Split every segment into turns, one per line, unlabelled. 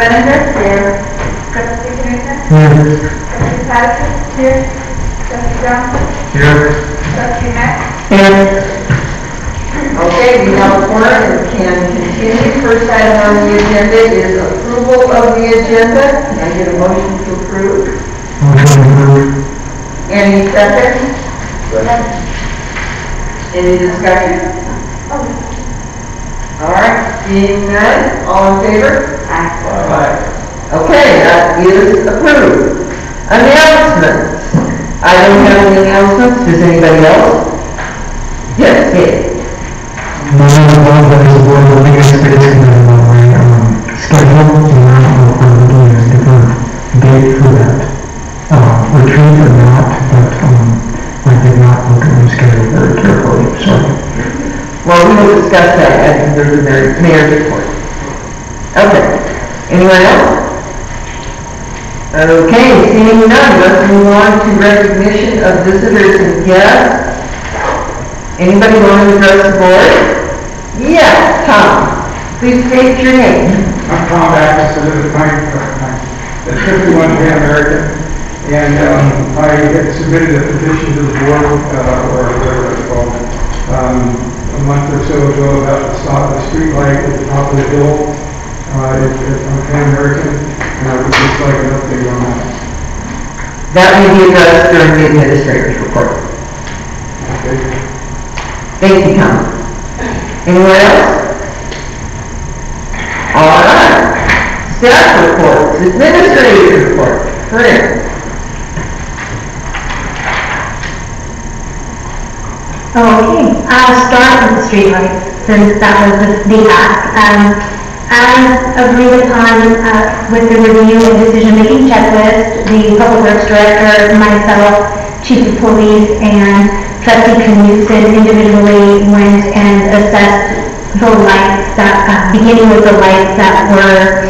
Benninger? Here. Trustee Connector?
Here.
Trustee Patterson? Here. Trustee Johnson?
Here.
Trustee Mack?
And, okay, we have a quorum and can continue. First item on the agenda is approval of the agenda. Can I get a motion to approve?
Motion approved.
Any second? Any discussion? All right, seeing none, all in favor?
Aye.
Okay, that is approved. Announcements. I don't have any announcements. Does anybody else? Yes, Dave.
That is one of the biggest things in my schedule, and I'm doing a different date for that retreat or not, but I did not look at my schedule very carefully, so.
Well, we will discuss that at the mayor's report. Okay. Anyone else? Okay, seeing none, let's move on to recognition of visitors and guests. Anybody want to address the board? Yes, Tom. Please state your name.
I'm Tom Backus, I live at 51 Pan American, and I had submitted a petition to the board, or whatever it's called, a month or so ago about the street light at the top of the hill on Pan American, and I would just like an update on that.
That will be addressed during the administrator's report.
Okay.
Thank you, Tom. Anyone else? All right. Staff reports, administrator's report. Fred.
Okay, I'll start with the streetlights since that was the ask. As agreed upon with the review and decision-making checklist, the Public Works Director, myself, Chief of Police, and Trustee Knudsen individually went and assessed the lights that, beginning with the lights that were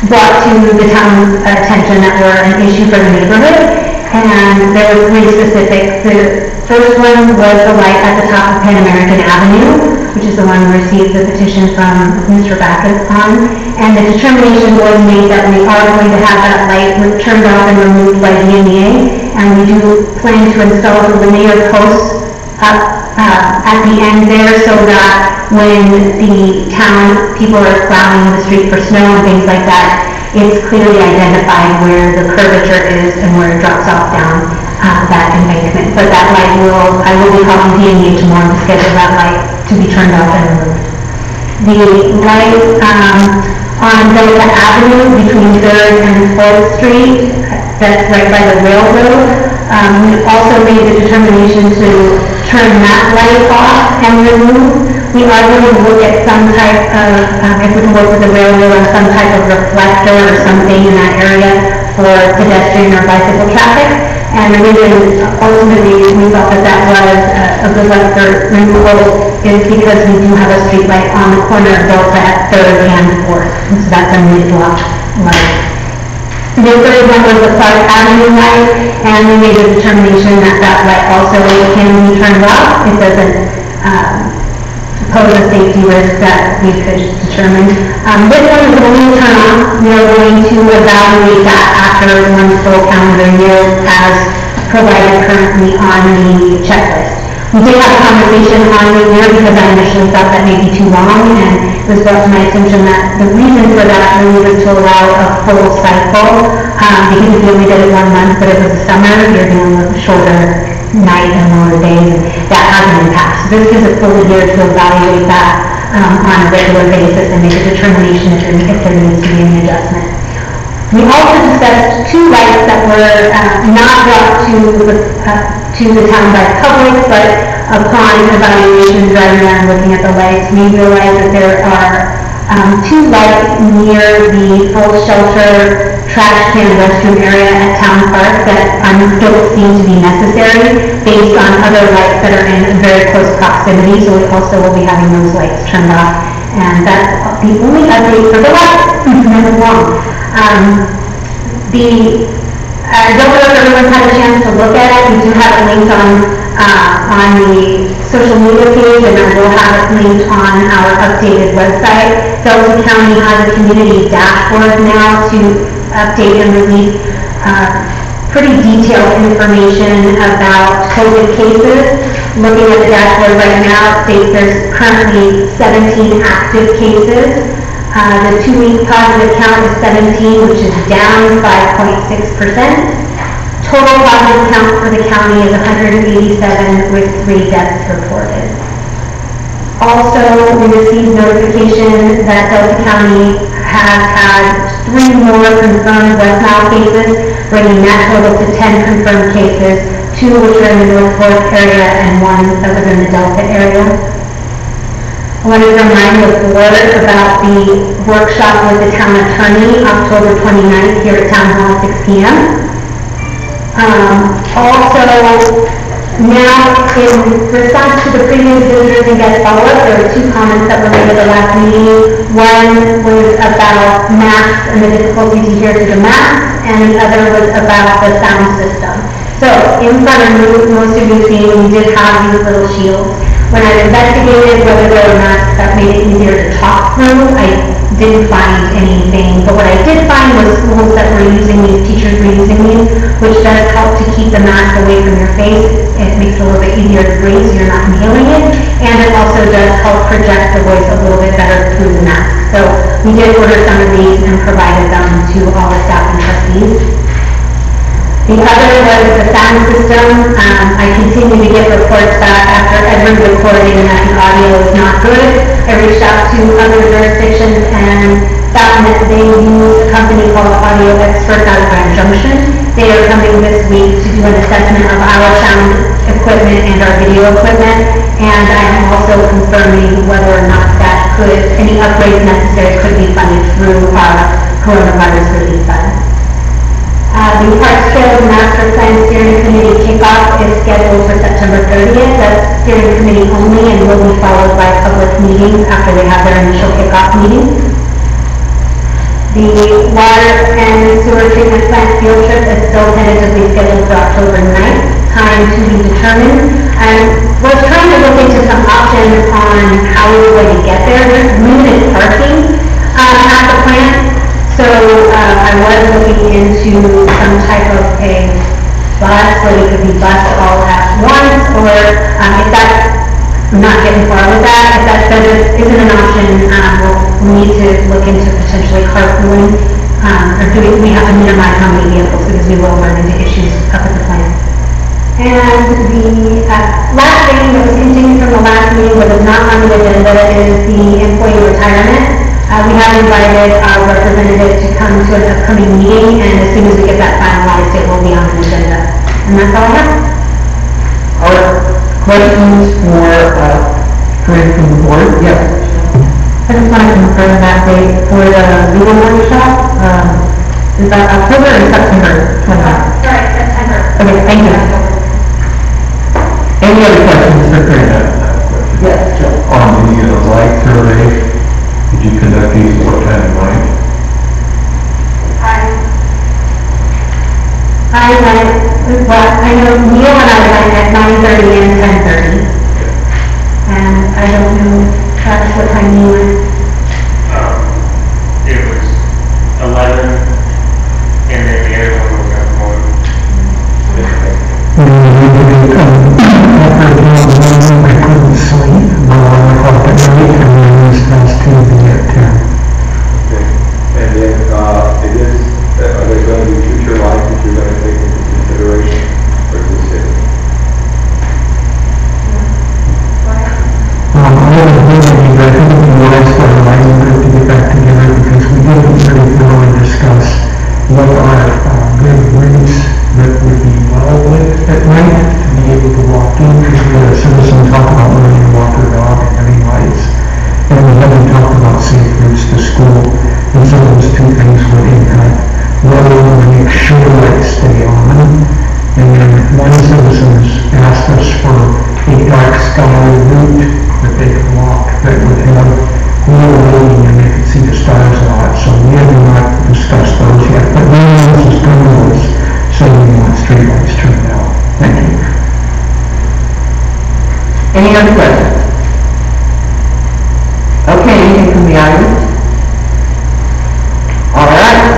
brought to the town's attention that were an issue for the neighborhood. And there were three specifics. The first one was the light at the top of Pan American Avenue, which is the one we received the petition from Mr. Backus on. And the determination was made that we are going to have that light turned off and removed by DMEA. And we do plan to install the linear posts up at the end there so that when the town people are plowing the street for snow and things like that, it's clearly identified where the curvature is and where it drops off down that embankment. But that light I will be calling DMEA tomorrow to schedule that light to be turned off and removed. The light on Delta Avenue between 3rd and 4th Street, that's right by the railroad. We also made the determination to turn that light off and remove. We are going to look at some type of, if we can work with the railroad on some type of reflector or something in that area for pedestrian or bicycle traffic. And the reason, ultimately, we thought that that was a good light for removal is because we do have a street light on the corner of Delta at 3rd and 4th. And so that's a mid-block light. The third one was the Clark Avenue light, and we made a determination that that light also can be turned off. It doesn't pose a safety risk that we could determine. This one is only turn on. We are going to evaluate that after one full calendar year as provided currently on the checklist. We did have a conversation on the year because I initially thought that may be too long, and it was brought to my attention that the reason for that really was to allow a full cycle, because if you only did it 1 month, but it was the summer, you're dealing with shorter night and longer days, and that hasn't been passed. So this gives a full year to evaluate that on a regular basis and make a determination if there needs to be any adjustment. We also discussed 2 lights that were not brought to the town by the public, but upon evaluation, driving around looking at the lights, we realized that there are 2 lights near the full shelter trash can restroom area at Town Park that don't seem to be necessary based on other lights that are in very close proximity, so we also will be having those lights turned off. And that's the only update for the lights. I don't know if everyone's had a chance to look at it. We do have it linked on the social media page, and I will have it linked on our updated website. Delta County has a community dashboard now to update and release pretty detailed information about COVID cases. Looking at the dashboard right now, it states there's currently 17 active cases. The 2-week positive count is 17, which is down 5.6%. Total positive count for the county is 187 with 3 deaths reported. Also, we received notification that Delta County has had 3 more confirmed West Nile cases, bringing that total to 10 confirmed cases, 2 which are in the North Fork area and 1 that was in the Delta area. I wanted to remind the board about the workshop with the town attorney, October 29th here at Town Hall at 6 p.m. Also, now in response to the previous visitors and guest follow-up, there were 2 comments that were made at the last meeting. One was about masks and the difficulty to hear through the masks, and the other was about the sound system. So, in front of you, most of you see, we did have these little shields. When I investigated whether there were masks that made it easier to talk through, I didn't find anything. But what I did find was schools that were using these, teachers were using these, which does help to keep the mask away from your face. It makes it a little bit easier to breathe so you're not inhaling it. And it also does help project the voice a little bit better through the mask. So we did order some of these and provided them to all the staff and trustees. The other was the sound system. I continue to get reports back after every recording that the audio is not good. I reached out to other jurisdictions and found that they use a company called Audio Expert out of Grand Junction. They are coming this week to do an assessment of our sound equipment and our video equipment, and I am also confirming whether or not that any upgrades necessary could be funded through our coronavirus relief fund. The Parks, Trails, and Master Plan Steering Committee kickoff is scheduled for September 30th. That's steering committee only and will be followed by public meetings after they have their initial kickoff meeting. The water and sewer treatment plant field trip is still tentatively scheduled for October 9th. Time to be determined. I was trying to look into some options on how we're going to get there. There's limited parking at the plant. So I was looking into some type of a bus where we could be bused all at once, or if that's, I'm not getting far with that, if that isn't an option, we'll need to look into potentially carpooling, or we have to minimize how many vehicles because we will run into issues up at the plant. And the last thing that was continued from the last meeting but is not on the agenda is the employee retirement. We have invited our representative to come to an upcoming meeting, and as soon as we get that finalized, it will be on the agenda. And that's all I have.
Our questions for coming from the board? Yes.
I just want to confirm that date for the legal workshop. Is that October or September 29th? Sorry, September. Okay, thank you.
Any other questions for Karina? Yes, Joe.
On the light survey, did you conduct these at what time of night?
I know Neil and I went at 9:30 and 10:30. And I don't know, Travis, what time you went?
It was 11, and then the other one was at 1.
I couldn't sleep by 1 o'clock at night, and then I was supposed to be at 10.
Okay.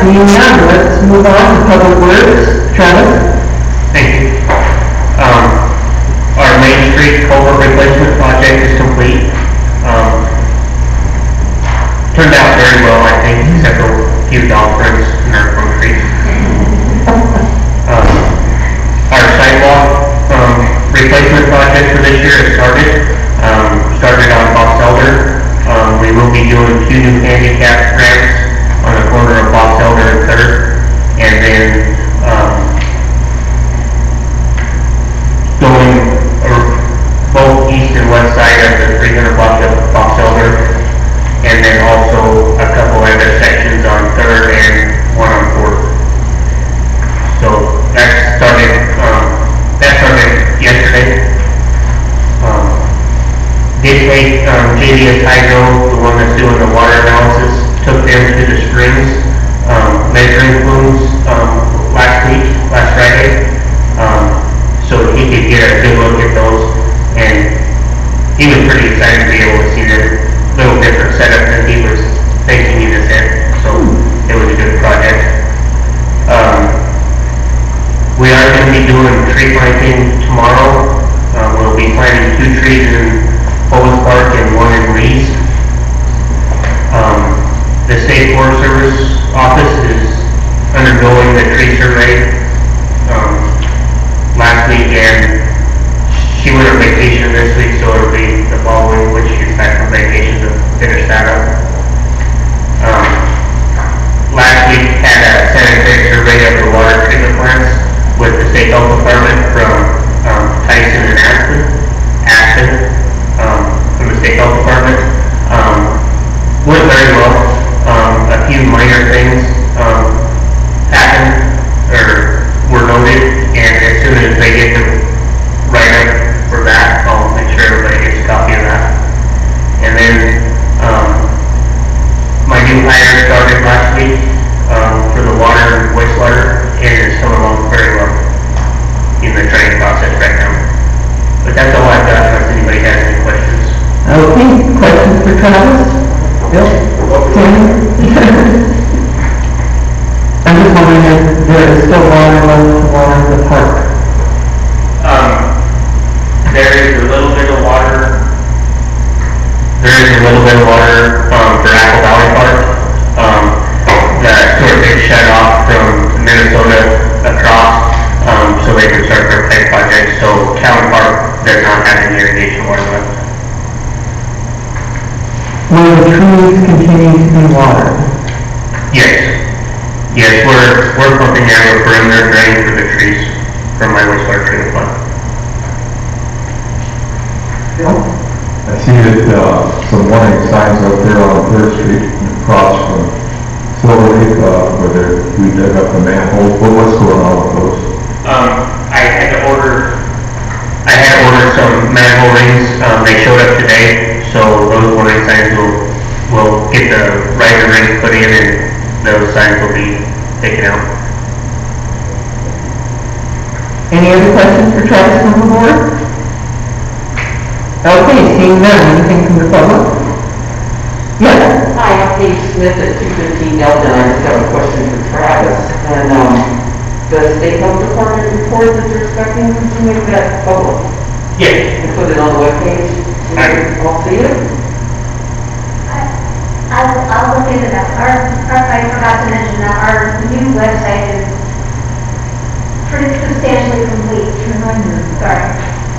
seeing none, let's move on to Public Works. Travis?
Thank you. Our Main Street culvert replacement project is complete. Turned out very well, I think, except for a few dog prints in our concrete. Our sidewalk replacement project for this year has started on Box Elder. We will be doing 2 new handicap ramps on the corner of Box Elder and 3rd, and then going both east and west side of the 300 block of Box Elder, and then also a couple other sections on 3rd and one on 4th. So that started yesterday. Did take JDS Hydro, the one that's doing the water analysis, took them to the springs, measuring plumes last Friday, so he could get a good look at those, and he was pretty excited to be able to see the little different setup than he was thinking in his head, so it was a good project. We are going to be doing tree planting tomorrow. We'll be planting 2 trees in Polis Park and 1 in Lee's. The State Forest Service office is undergoing the tree survey last week, and she went on vacation this week, so it'll be the following week she's back from vacation to finish that up. Last week had a sanitary survey of the water treatment plants with the State Health Department from Tyson and Aspen, from the State Health Department. Went very well. A few minor things happened or were noted, and as soon as they get the write-up for that, I'll make sure everybody gets a copy of that. And then my new hire started last week for the water and wastewater, and it's coming along very well in the training process right now. But that's all I've got, unless anybody has any questions.
Okay, questions for Travis? Bill? Tim? I'm just wondering if there is still water left to water the park.
There is a little bit of water. There is a little bit of water for Apple Valley Park. The sewer gets shut off from Minnesota across, so they can start their pipe project. So Town Park does not have any irrigation water left.
Will the trees continue to be watered?
Yes. Yes, we're pumping out a perimeter drain for the trees from my wastewater treatment plant.
Bill?
I see that some warning signs out there on 3rd Street across from Silver Lake, where we dug up the manholes. What's going on with those?
I had ordered some manhole rings. They showed up today, so those warning signs will get the riser rings put in, and those signs will be taken out.
Any other questions for Travis from the board? Okay, seeing none, anything from the public? Yes.
Hi, I'm Paige Smith at 215 Delta, and I just have a question for Travis. And the State Health Department report that you're expecting to make that public?
Yes.
And put it on the webpage? So you all see it?
I'll look into that. I forgot to mention that our new website is pretty substantially complete. Sorry.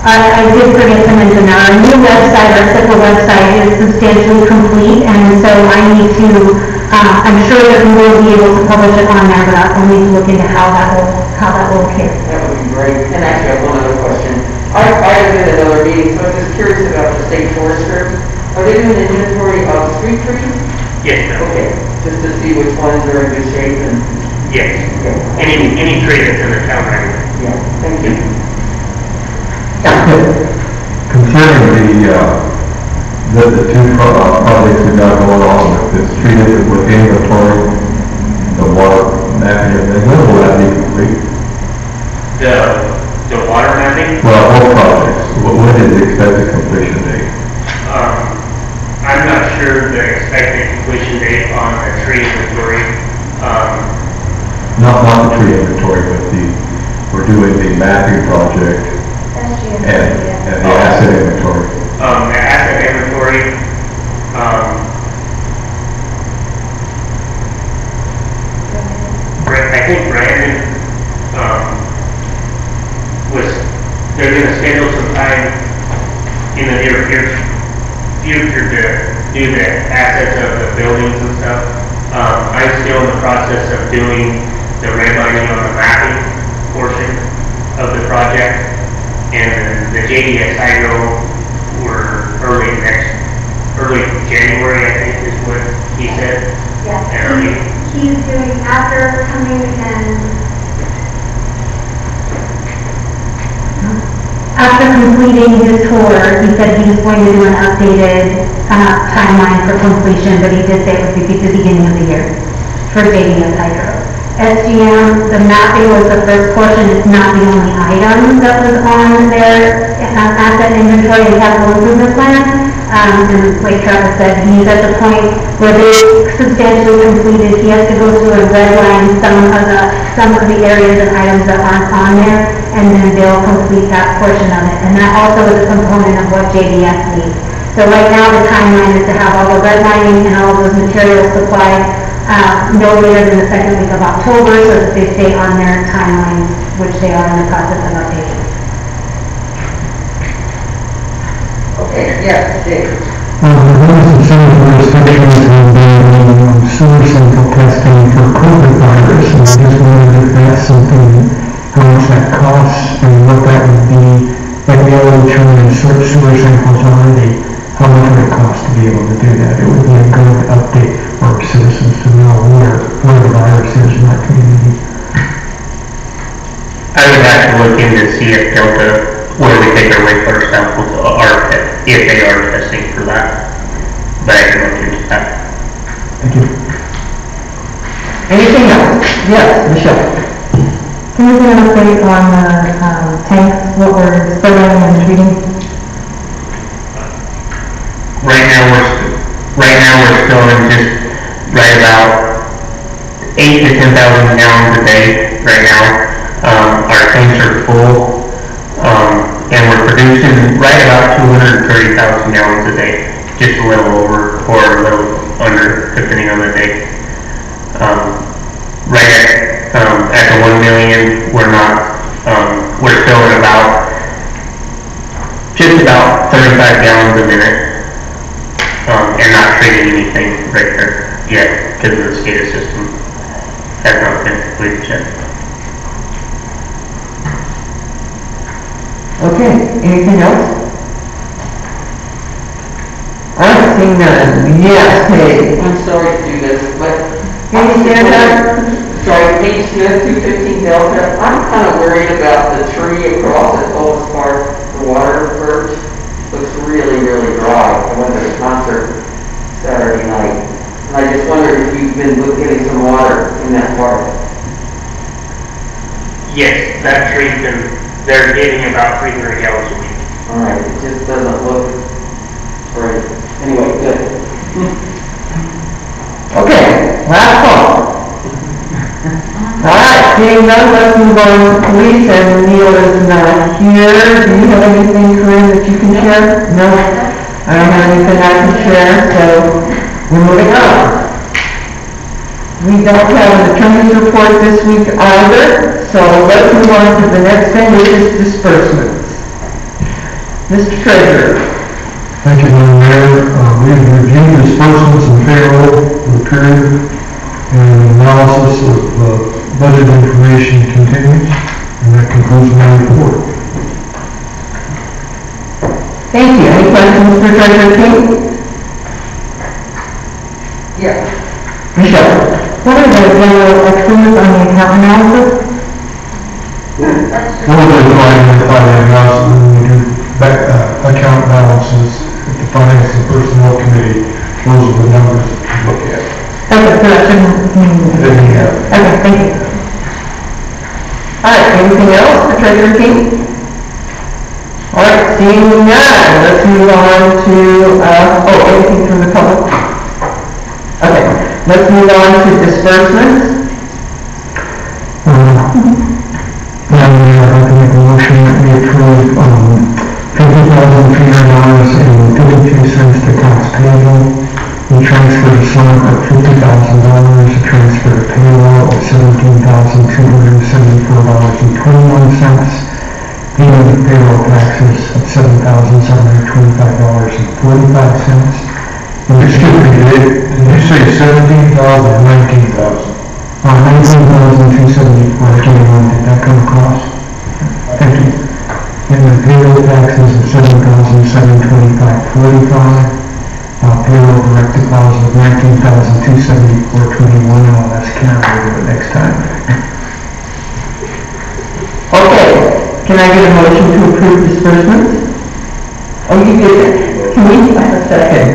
I did forget to mention that our new website, our SIPA website, is substantially complete, and so I need to, I'm sure that we will be able to publish it on there, but I'll need to look into how that will appear.
That would be great. And actually, I have one other question. I was in another meeting, so I'm just curious about the state forester. Are they doing an inventory of street trees?
Yes, ma'am.
Okay, just to see which ones are in good shape and...
Yes.
Okay.
Any tree that's in the town right now.
Yeah, thank you.
Concerning the 2 projects we got going on, it's treated with inventory, the water mapping, and when will that be complete?
The water mapping?
Well, all projects, when is the expected completion date?
I'm not sure the expected completion date on the tree inventory.
tree inventory, but we're doing the mapping project and the asset inventory.
The asset inventory, I think Brandon, they're gonna schedule some time in the near future to do the assets of the buildings and stuff. I'm still in the process of doing the redlining on the mapping portion of the project, and the JDS hydro were early January, I think is what he said.
Yes.
And
He's doing, after coming and after completing his tour, he said he was going to do an updated timeline for completion, but he did say it would be the beginning of the year for JDS hydro. SGM, the mapping was the first portion. It's not the only item that was on their asset inventory and capital improvement plan. And like Travis said, he's at the point where they substantially completed. He has to go through and redline some of the areas and items that aren't on there, and then they'll complete that portion of it. And that also is a component of what JDS needs. So right now, the timeline is to have all the redlining and all of those materials supplied no later than the second week of October, so that they stay on their timelines, which they are in the process of updating.
Okay, yes, Dave.
There was some restrictions in the sewer sample testing for COVID virus, and I just wondered if that's something, how much that costs, and what that would be, like the other determining sewer samples already, how much would it cost to be able to do that? It would be a good update for our citizens to know where the virus is in our community.
I would have to look in to see if Delta, where we take our wastewater samples, if they are testing for that. But I can look into that.
Thank you.
Anything else? Yes, Michelle.
Can you give an update on the tanks, what we're spraying and treating?
Right now we're still in just right about 8,000 to 10,000 gallons a day right now. Our tanks are full, and we're producing right about 230,000 gallons a day, just a little over or a little under, depending on the day. Right at the 1 million, we're still at just about 35 gallons a minute. And not treating anything right there yet, because the SCADA system has not been completed yet.
Okay, anything else? Alright, seeing none. Yes, hey.
I'm sorry to do this, but...
Can you stand up?
Sorry, Page Smith, 215 Delta. I'm kind of worried about the tree across at Otis Park, the water birch. Looks really, really dry. I went to the concert Saturday night. And I just wondered if you've been getting some water in that park.
Yes, that tree's they're getting about 300 gallons a week.
Alright, it just doesn't look great. Anyway, good.
Okay, last call. Alright, seeing none, let's move on to police, and Neil is not here. Do you have anything, Corinne, that you can share? No? I don't have anything I can share, so we're moving on. We don't have an attorney's report this week either, so let's move on to the next thing, which is disbursements. Mr. Treasurer.
Thank you, Madam Mayor. We have reviewed disbursements and payroll for the period, and analysis of budget information continues, and that concludes my report.
Thank you. Any questions for Treasurer King? Yes. Michelle.
What are the general estimates on the account analysis?
We'll be providing the analysis when we do account balances at the Finance and Personnel Committee. Those are the numbers that we look at.
Okay, so that shouldn't mean... Okay, thank you.
All right, anything else for Treasurer King? All right, seeing none, let's move on to, anything from the public? Okay, let's move on to disbursements.
Payment of payroll taxes of $7,725.45.
Excuse me, did you say 17,000 or 19,000?
19,274.21, did that come across? Thank you. And the payroll taxes of $7,725.45. Payroll direct deposit of $19,274.21, and I'll ask Karen to do it next time.
Okay, can I get a motion to approve disbursements? Oh, you did it. Can we have a second?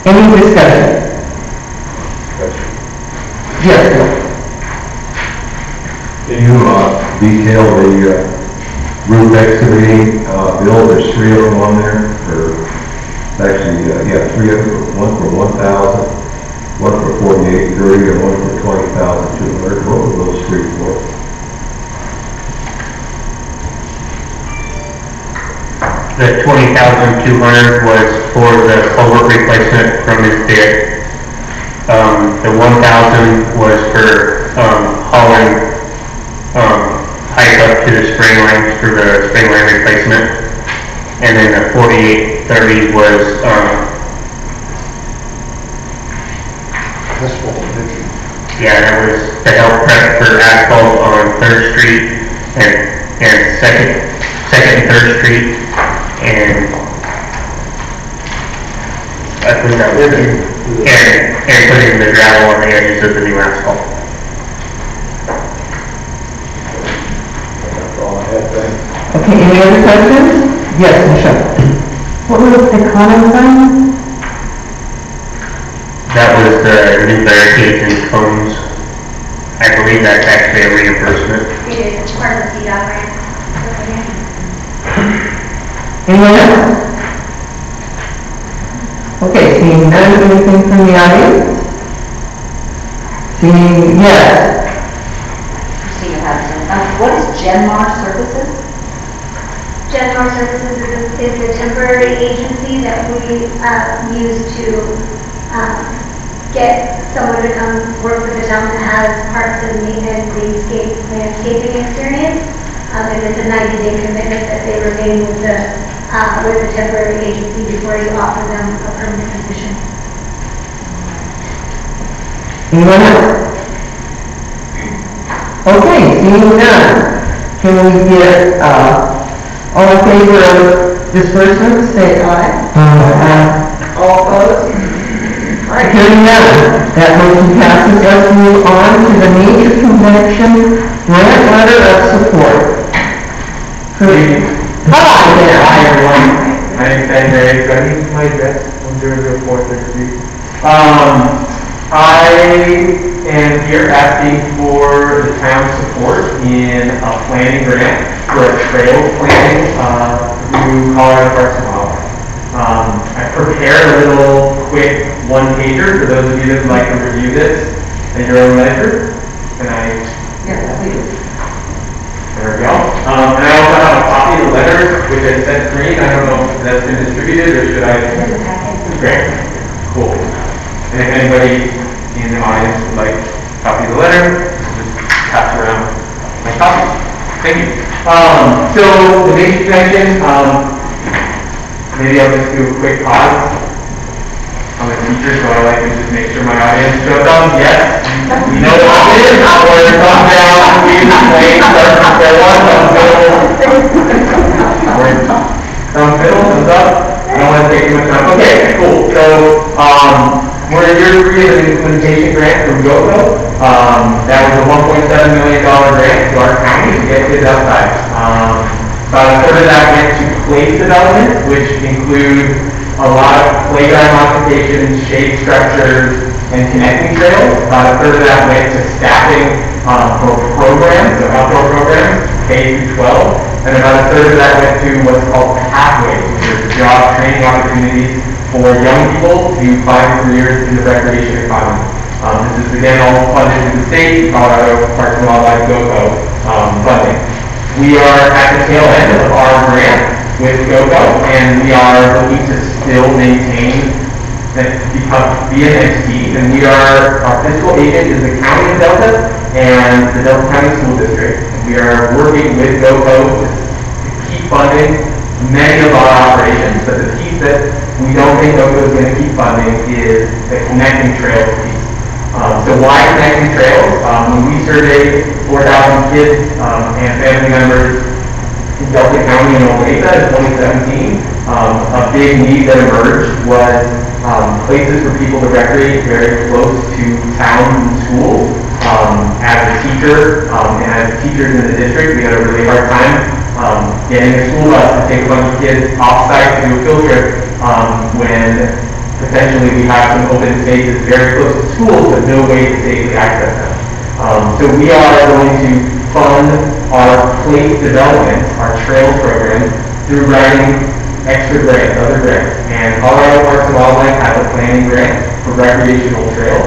Any discussion? Yes, sir.
Can you detail the roof excavating bill? There's 3 of them on there, or actually, 3 of them, one for 1,000, one for 4,830, and one for 20,200. What were those 3 for?
The 20,200 was for the culvert replacement from his ditch. The 1,000 was for hauling pipe up to the spring lines for the spring line replacement. And then the 4,830 was that was to help prep for asphalt on 3rd Street and 2nd and 3rd Street. And I think that was it. And putting the gravel on the edges of the new asphalt.
That's all I had, thanks.
Okay, any other questions? Yes, Michelle.
What was the common fund?
That was the new barricades and cones. I believe that's actually a reimbursement.
It is, it's part of the CDOT grant.
Anyone else? Okay, seeing none, anything from the audience? Seeing, yes.
Christina Hudson. What is Genmar Services?
Genmar Services is a temporary agency that we use to get someone to come work for the town that has parks and maintenance, landscaping experience. And it's a 90-day commitment that they remain with the temporary agency before you offer them a permanent position.
Anyone else? Okay, seeing none, can we get, all in favor of disbursements, say aye. All opposed? All right, hearing none, that motion passes. Let's move on to the Nature Convention grant letter of support. Hi there.
Hi everyone, my name is Andrea. I need my address, 1004 3rd Street. I am here asking for the town's support in a planning grant for a trail planning through Colorado Parks and Wildlife. I prepared a little quick one-pager for those of you that would like to review this at your own leisure. Can I?
Yeah, please.
There we go. And I also have a copy of the letter, which I sent green. I don't know if that's been distributed, or should I? Great. Cool. And if anybody in the audience would like a copy of the letter, just pass around my copy. Thank you. So the Nature Convention, maybe I'll just do a quick pause. I'm a teacher, so I like to just make sure my audience shows up. Yes, we know what it is. Or thumbs down, we explain, start from square one, thumbs middle. Thumbs middle, thumbs up. I don't want to take too much time. Okay, cool. So, we're in year 3 of an implementation grant from GoCo. That was a $1.7 million grant to our county to get kids outside. About a third of that went to place development, which include a lot of playground modifications, shade structures, and connecting trails. About a third of that went to staffing for programs, so outdoor programs, K through 12. And about a third of that went to what's called pathways, which are job training opportunities for young people to find careers in the recreation economy. This is again all funded through the state, Colorado Parks and Wildlife GoCo funding. We are at the tail end of our grant with GoCo, and we are looking to still maintain and be an entity. And our fiscal agent is the County of Delta, and the Delta County School District. We are working with GoCo to keep funding many of our operations, but the piece that we don't think GoCo is going to keep funding is the connecting trails piece. So why connecting trails? When we surveyed 4,000 kids and family members in Delta County and Olathe in 2017, a big need that emerged was places for people to recreate very close to town and schools. As a teacher and as teachers in the district, we had a really hard time getting a school bus to take a bunch of kids off-site to do a field trip when potentially we have some open spaces very close to schools but no way to safely access them. So we are going to fund our place development, our trails program, through writing extra grants, other grants. And Colorado Parks and Wildlife has a planning grant for recreational trails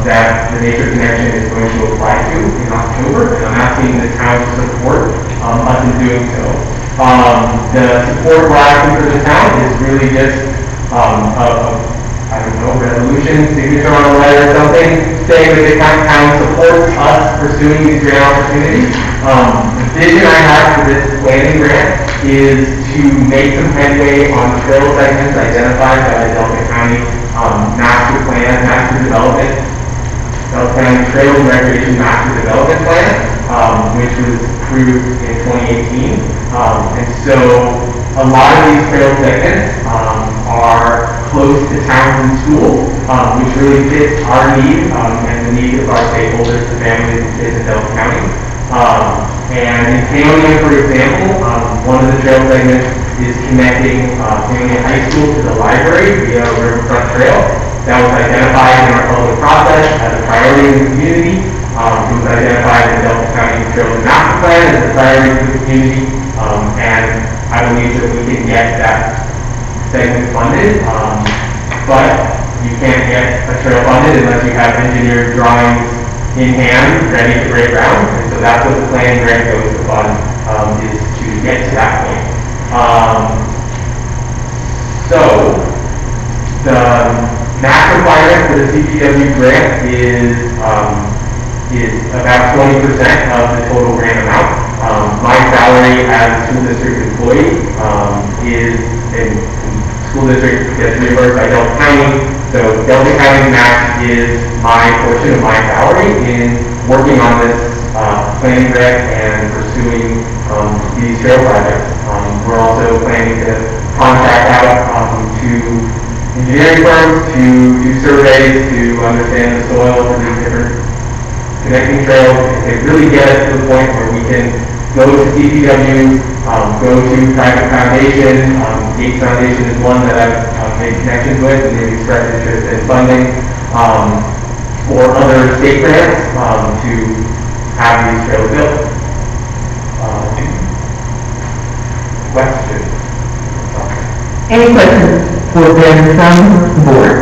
that the Nature Connection is going to apply to in October, and I'm asking the town to support us in doing so. The support we're asking for the town is really just I don't know, resolution, signature on a letter or something, saying that the town supports us pursuing these grant opportunities. The vision I have for this planning grant is to make some headway on trail segments identified by the Delta County Master Plan, Master Development, Delta County Trail and Recreation Master Development Plan, which was approved in 2018. And so a lot of these trail segments are close to towns and schools, which really fits our need and the needs of our stakeholders, the families and kids in Delta County. And in Paonia, for example, one of the trail segments is connecting Paonia High School to the library via a riverfront trail. That was identified in our public process as a priority in the community. It was identified in the Delta County Trails and Master Plan as a priority for the community. And I believe that we can get that segment funded, but you can't get a trail funded unless you have engineered drawings in hand, ready to break ground. And so that's what the planning grant goes to fund, is to get to that point. So the max requirement for the CPW grant is about 20% of the total grant amount. My salary as a school district employee is in school district gets reimbursed by Delta County. So Delta County's match is my portion of my salary in working on this planning grant and pursuing these trail projects. We're also planning to contract out to engineering firms to do surveys to understand the soil for these different connecting trails and really get us to the point where we can go to CPW, go to private foundation. Gates Foundation is one that I've made connections with and they've expressed interest in funding, or other state grants to have these trails built. Questions?
Any questions for Ben from the board?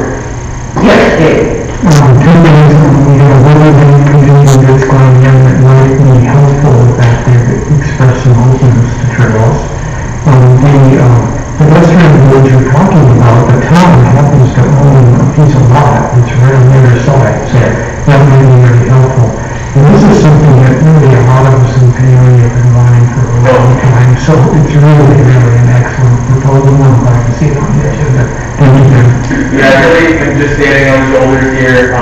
Yes, Dave.
Two things, we have a little bit of confusion that's going on that might be helpful with that they've expressed some openness to trails. The western village you're talking about, the town happens to own a piece of lot that's right on the other side, so that might be very helpful. And this is something that really a lot of us in Paonia have been wanting for a long time, so it's really, really an excellent proposal. I'm glad to see it on the agenda. Thank you, Ben.
Yeah, really, I'm just standing on shoulders here.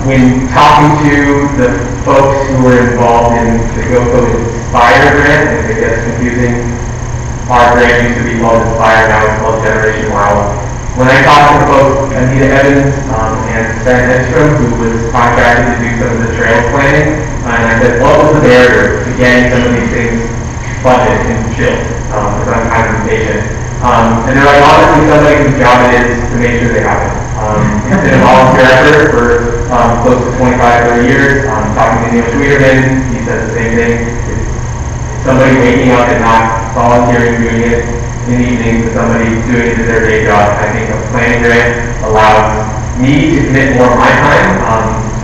When talking to the folks who were involved in the GoCo Inspire grant, and it gets confusing, our grant used to be called Inspire, now it's called Generation Wild. When I talked to the folks, Anita Evans and Sven Hedstrom, who was contracted to do some of the trail planning, and I said, what was the barrier to getting some of these things funded and chilled? Because I'm kind of impatient. And they're like, honestly, somebody whose job it is to make sure they happen. It's been a volunteer effort for close to 25, 30 years. Talking to Neil Schwederman, he says the same thing. It's somebody waking up and not volunteering doing it in the evening, but somebody doing it as their day job. I think a planning grant allows me to commit more of my time,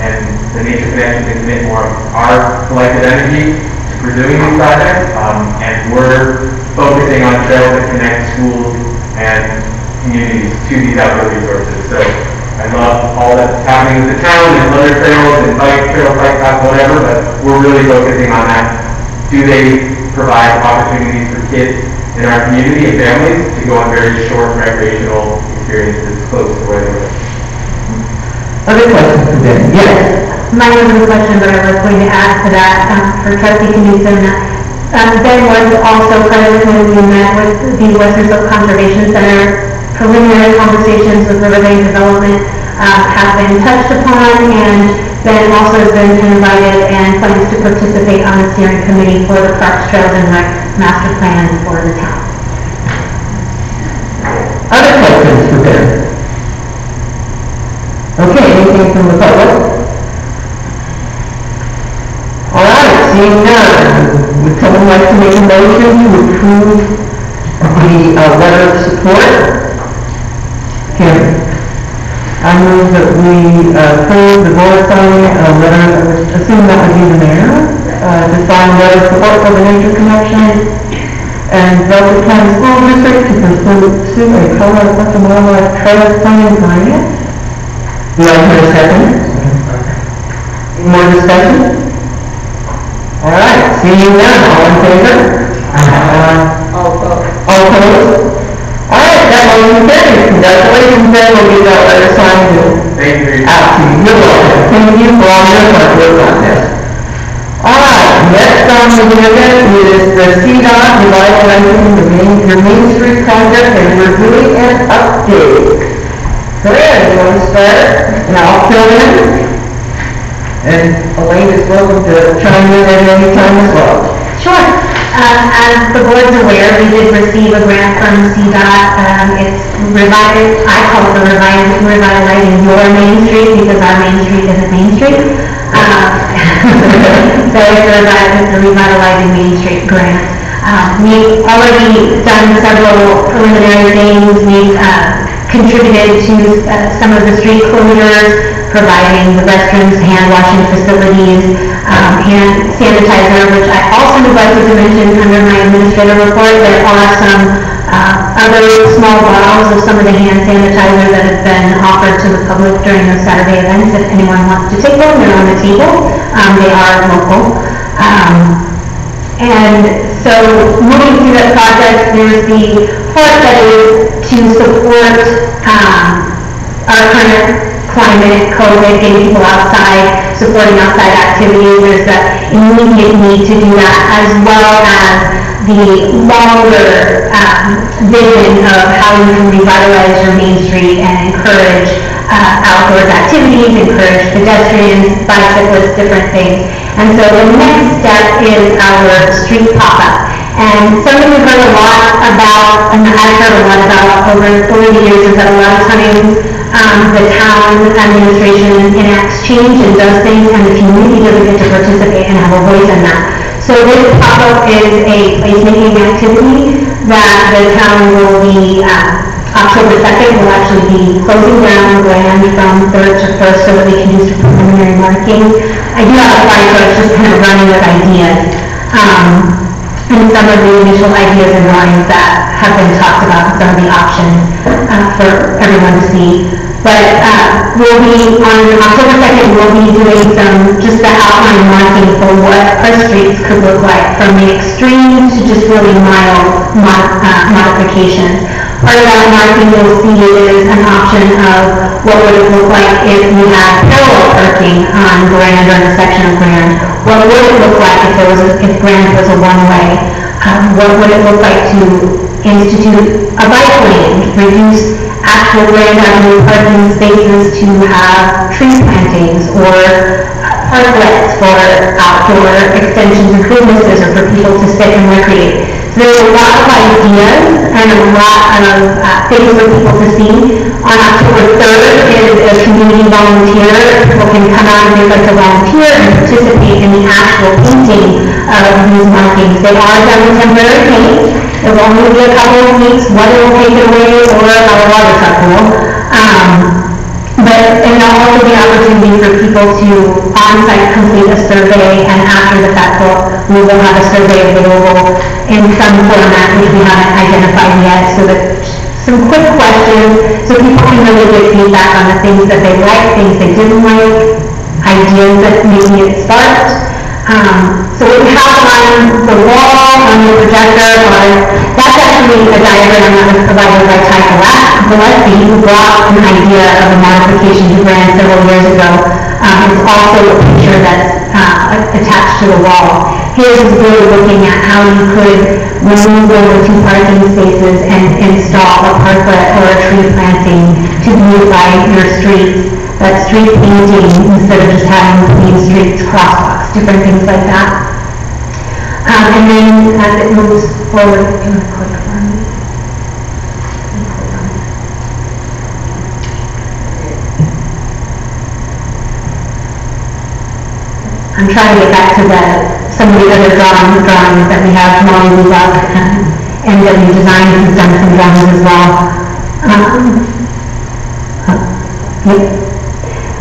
and the Nature Connection to commit more of our collective energy to pursuing these projects, and we're focusing on trails that connect schools and communities to these outdoor resources. So I love all that's happening utilizing the town and other trails and bike trails, bike paths, whatever, but we're really focusing on that. Do they provide opportunities for kids in our community and families to go on very short recreational experiences close to where they live?
Other questions for Ben? Yes.
My only question, but I was going to add to that, for trustee Knudsen, Ben was also present when we met with the Western Slope Conservation Center. Preliminary conversations with Riverbank Development have been touched upon, and Ben also has been invited and plans to participate on the steering committee for the Parks, Trails, and Rec Master Plan for the town.
Other questions for Ben? Okay, anything from the public? All right, seeing none, would someone like to make a motion to approve the letter of support? Karen? I move that we approve the board signing a letter, I would assume that would be the mayor, to sign a letter of support for the nature connection and Delta County School District to pursue a Colorado Wildlife Trail Planning grant. Do I hear a second? Any more discussion? All right, seeing none, all in favor?
All opposed.
All opposed? All right, that motion carries. Congratulations, Ben. We'll get that letter signed
Thank you.
out to you. You're welcome. Thank you for all your hard work on this. All right, next on the agenda is the CDOT revitalizing your Main Street project, and we're doing an update. Claire, you want to start? And I'll fill in. And Elaine is welcome to chime in at any time as well.
Sure. As the board's aware, we did receive a grant from CDOT. It's I call it the revitalizing your Main Street, because our Main Street isn't Main Street. So it's the revitalizing Main Street grant. We've already done several preliminary things. We've contributed to some of the street closures, providing the restrooms, hand washing facilities, hand sanitizer, which I also would like to mention under my administrative report. There are some other small bottles of some of the hand sanitizer that have been offered to the public during the Saturday events. If anyone wants to take them, they're on the table. They are local. And so moving through that project, there's the part that is to support our current climate, COVID, getting people outside, supporting outside activities. There's that immediate need to do that, as well as the longer vision of how you can revitalize your Main Street and encourage outdoors activities, encourage pedestrians, bicyclists, different things. And so the next step is our street pop-up. And something we've heard a lot about, and I've heard a lot about over 40 years, is that a lot of times the town administration enacts change and does things, and the community doesn't get to participate and have a voice in that. So this pop-up is a placemaking activity that the town will be, October 2nd, will actually be closing down the land from 3rd to 1st so that we can do some preliminary marking. I do have a slide, so it's just kind of running with ideas. And some of the initial ideas and drawings that have been talked about, some of the options for everyone to see. But we'll be, on October 2nd, we'll be doing just the outline marking for what our streets could look like, from the extreme to just really mild modifications. Part of that marking you'll see is an option of what would it look like if we had parallel parking on Grand or in a section of Grand. What would it look like if Grand was a one-way? What would it look like to institute a bike lane, reduce actual Grand Avenue parking spaces to have tree plantings or parklets for outdoor extensions and improvements, or for people to sit and recreate. So there's a lot of ideas and a lot of things for people to see. On October 3rd is a community volunteer. People can come out and they'd like to volunteer and participate in the actual painting of these markings. They are done with temporary paint. It will only be a couple of weeks. Weather will take it away, or our water truck will. And there'll also be opportunity for people to on-site complete a survey, and after the fact we will have a survey available in some format which we haven't identified yet, so that some quick questions so people can really get feedback on the things that they like, things they didn't like, ideas that maybe it sparked. So what we have on the wall, on the projector, that's actually a diagram that was provided by Ty Gillespie, who brought an idea of a modification he ran several years ago. It's also a picture that's attached to the wall. His is really looking at how you could remove over 2 parking spaces and install a parklet or a tree planting to beautify your streets. That's street painting instead of just having clean streets, crosswalks, different things like that. And then as it moves forward, do you want to click on me? I'm trying to get back to some of the other drawings that we have, Molly Lubuck and W Design has done some drawings as well. Yep.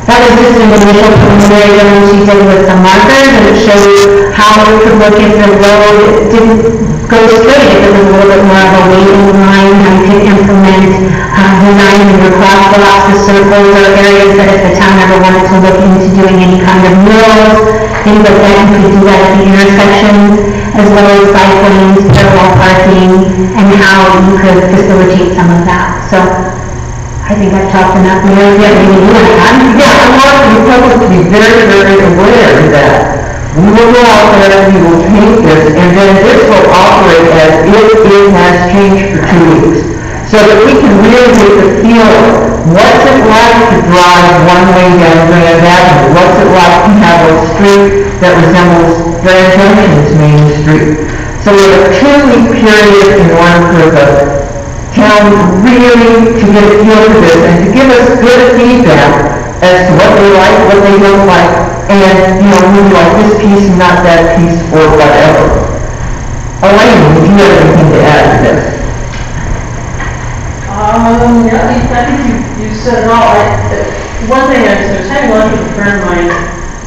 That was just an initial preliminary drawing she did with some markers, and it showed how it could look if the road didn't go straight, if it was a little bit more of a waving line, how you could implement design in your crosswalks, the circles, or areas that if the town ever wanted to look into doing any kind of murals, things like that, you could do that at the intersections, as well as bike lanes, parallel parking, and how you could facilitate some of that. So I think I've talked enough. Mayor, do you have anything you want to add?
Yeah, I want the public to be very, very aware that we will go out there, we will paint this, and then this will operate as if it has changed for 2 weeks. So that we can really get the feel of what's it like to drive one way down Grand Avenue? What's it like to have a street that resembles Grand Junction's main street? So we have a 2-week period in order for the town really to get a feel for this and to give us good feedback as to what they like, what they don't like, and, you know, we like this piece and not that piece or whatever. Elaine, do you have anything to add to this?
Yeah, I think you said it all. One thing, I was having lunch with a friend of mine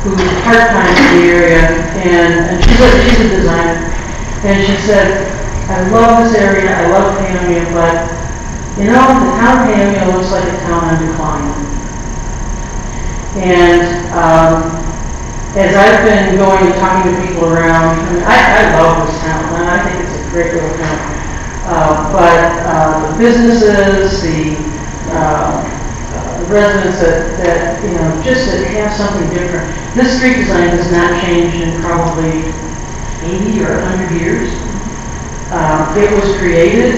who's part-time in the area, and she's a designer, and she said, I love this area, I love Paonia, but, you know, the town of Paonia looks like a town on decline. And as I've been going and talking to people around, I love this town, and I think it's a great little town. But the businesses, the residents that, you know, just that have something different. This street design has not changed in probably 80 or 100 years. It was created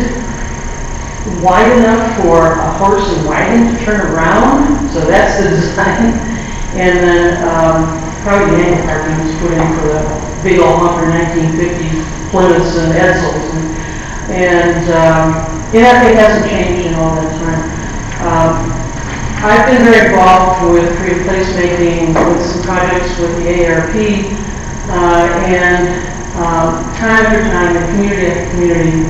wide enough for a horse and wagon to turn around, so that's the design. And then probably the angle parking was put in for the big old humper 1950s Plymouths and Edsels. And yeah, it hasn't changed in all that time. I've been very involved with creative placemaking, with some projects with the ARP, and time after time, in community after community,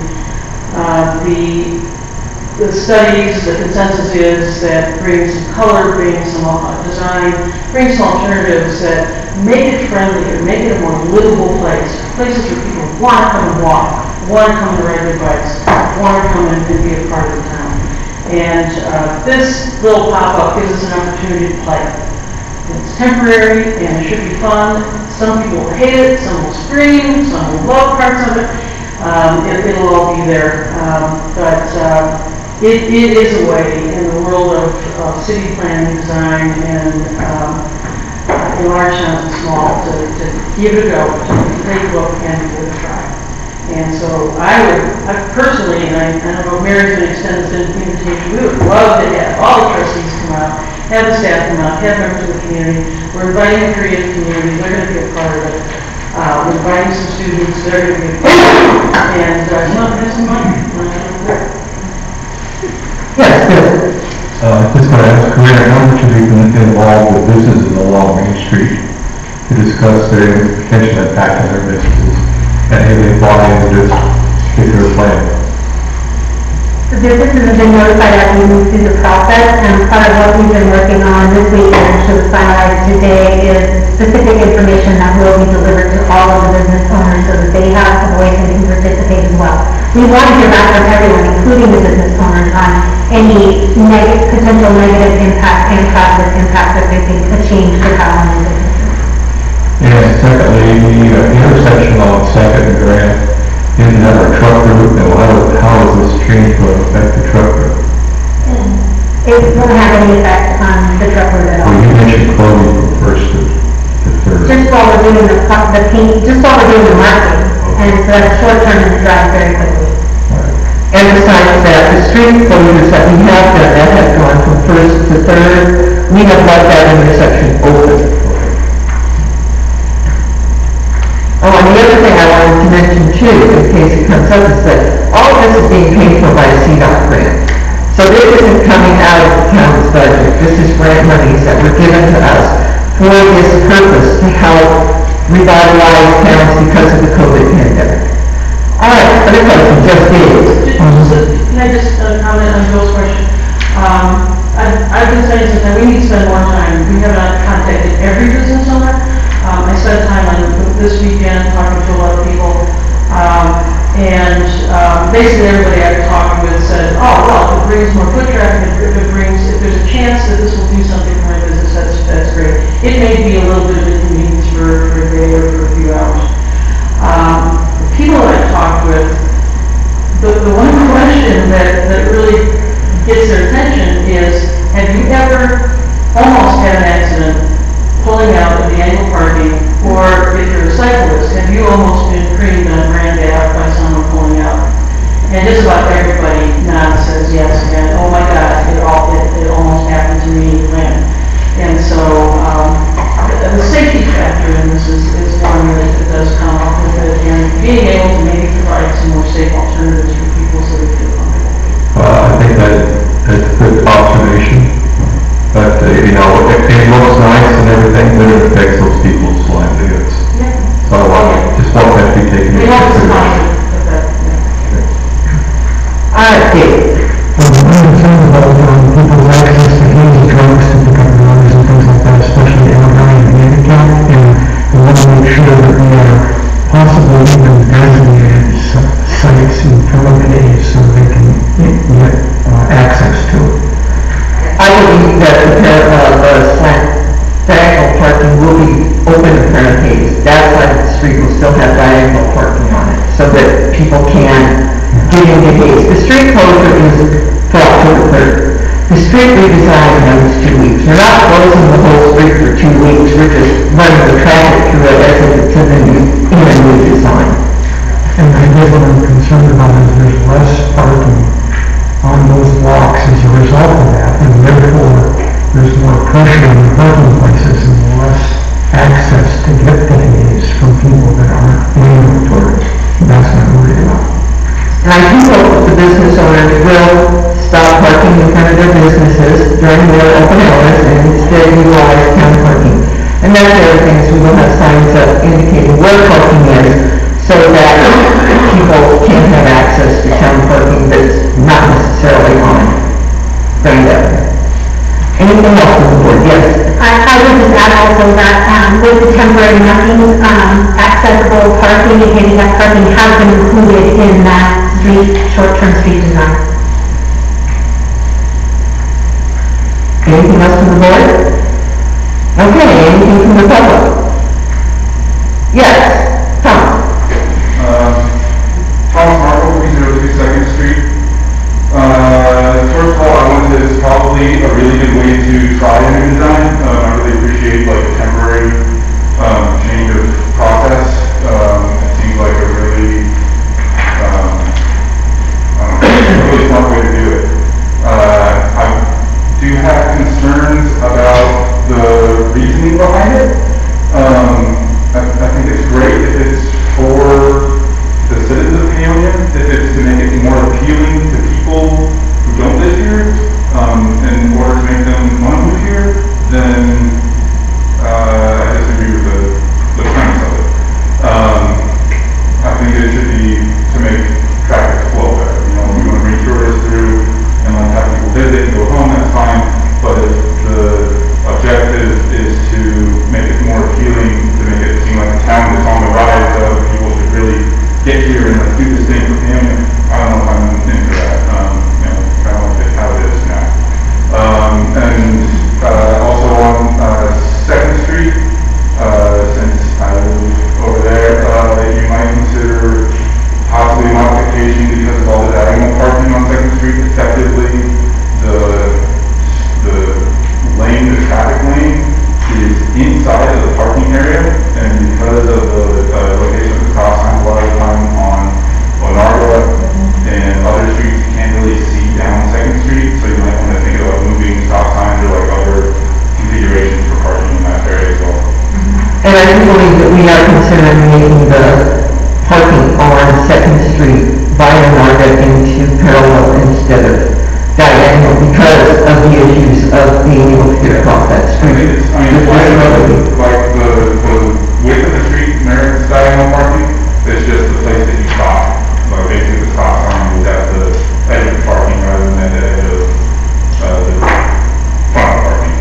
the studies, the consensus is that bring some color, bring some design, bring some alternatives that make it friendlier, make it a more livable place, places where people want to come and walk, want to come and ride their bikes, want to come and be a part of the town. And this little pop-up gives us an opportunity to play. It's temporary and it should be fun. Some people will hate it, some will scream, some will love parts of it. It'll all be there. But it is a way in the world of city planning, design, and in large towns and small to give it a go, to take a look and give it a try. And so I personally, and I don't know if Mary's going to extend this invitation, we would love to have all the trustees come out, have the staff come out, have members of the community. We're inviting the creative community, they're going to be a part of it. We're inviting some students, they're going to be a part of it. And you want to have some money?
Yes, good.
Just going to ask Corinne, how much have you been involved with businesses along Main Street to discuss their potential impact on their businesses? And have they bought into this particular plan?
The businesses have been notified as we move through the process, and part of what we've been working on this week and actually finalized today is specific information that will be delivered to all of the business owners so that they have a voice and can participate as well. we want to hear back from everyone, including the business owners, on any potential negative impact and positive impact that they think a change could have on their businesses.
And secondly, the intersection on Second and Grant, isn't that our truck route? Now, how is this change going to affect the truck route?
It won't have any effect on the truck route at all.
Well, you mentioned closing from first to third.
Just while we're doing the paint, just while we're doing the marketing, and so that's short term and it dries very quickly.
And besides that, the street closures that we have done, that have gone from first to third, we have left that intersection open. Oh, and the other thing I wanted to mention too, in case it comes up, is that all of this is being paid for by a CDOT grant. So this isn't coming out of the town's budget. This is grant monies that were given to us for this purpose, to help revitalize towns because of the COVID pandemic. All right, other question, just is.
Can I just comment on Bill's question? I've been saying since then, we need to spend more time. We have not contacted every business owner. I spent time on this weekend talking to a lot of people. And basically everybody I've talked with said, oh, well, if it brings more foot traffic, if there's a chance that this will do something for my business, that's great. It may be a little bit of inconvenience for a day or for a few hours. The people that I've talked with, the one question that really gets their attention is, have you ever almost had an accident pulling out of the angle parking, or if you're a cyclist, have you almost been creamed on Grand Ave by someone pulling out? And just about everybody nods, says yes, and oh my God, it almost happened to me when. And so, the safety factor in this is one that does come up with it, and being able to maybe provide some more safe alternatives for people so they feel comfortable.
I think that's a good observation. But, you know, it looks nice and everything, but it affects those people's livelihoods.
Yeah.
So I just want that to be taken into consideration.
All right, Dave.
I'm concerned about people's access to hazy drugs and becoming runners and things like that, especially elderly and handicapped, and we want to make sure that we are possibly even designated sites in Philippines so they can get access to it.
I believe that the diagonal parking will be open in front of Hayes. That side of the street will still have diagonal parking on it, so that people can get into Hayes. The street closure is for October 3rd. The street redesign runs 2 weeks. We're not closing the whole street for 2 weeks. We're just running the traffic through it as if it's in a new design.
And I guess what I'm concerned about is there's less parking on those blocks as a result of that, and therefore there's more pressure on the parking places and less access to get to Hayes from people that aren't ambulatory. That's what I'm worried about.
And I do hope that the business owners will stop parking in front of their businesses during their open hours and instead utilize town parking. And that's the other thing, is we will have signs up indicating where parking is, so that people can have access to town parking that's not necessarily on Grand Avenue. Anything else on the board? Yes?
I would just add also that with the temporary nothing, accessible parking and handicap parking has been included in that short-term street design.
Anything else from the board? Okay, anything from the public? Yes, Tom?
Thomas Markle, 302 2nd Street. First of all, I wanted to, it's probably a really good way to try a new design. I really appreciate like the temporary change of process. It seems like a really, really smart way to do it. I do have concerns about the reasoning behind it. I think it's great if it's for the citizens of Paonia, if it's to make it more appealing to people who don't live here, in order to make them want to move here, then I disagree with the premise of it. I think it should be to make traffic flow better. You know, we want to bring tourists through and let have people visit and go home, that's fine. But if the objective is to make it
believe that we are considering making the parking on Second Street by Narga into parallel instead of diagonal because of the issues of being able to get across that street.
I mean, it's like the width of the street merits diagonal parking, it's just the place that you stop. Like basically the stop sign is at the edge of parking rather than at the edge of the front parking,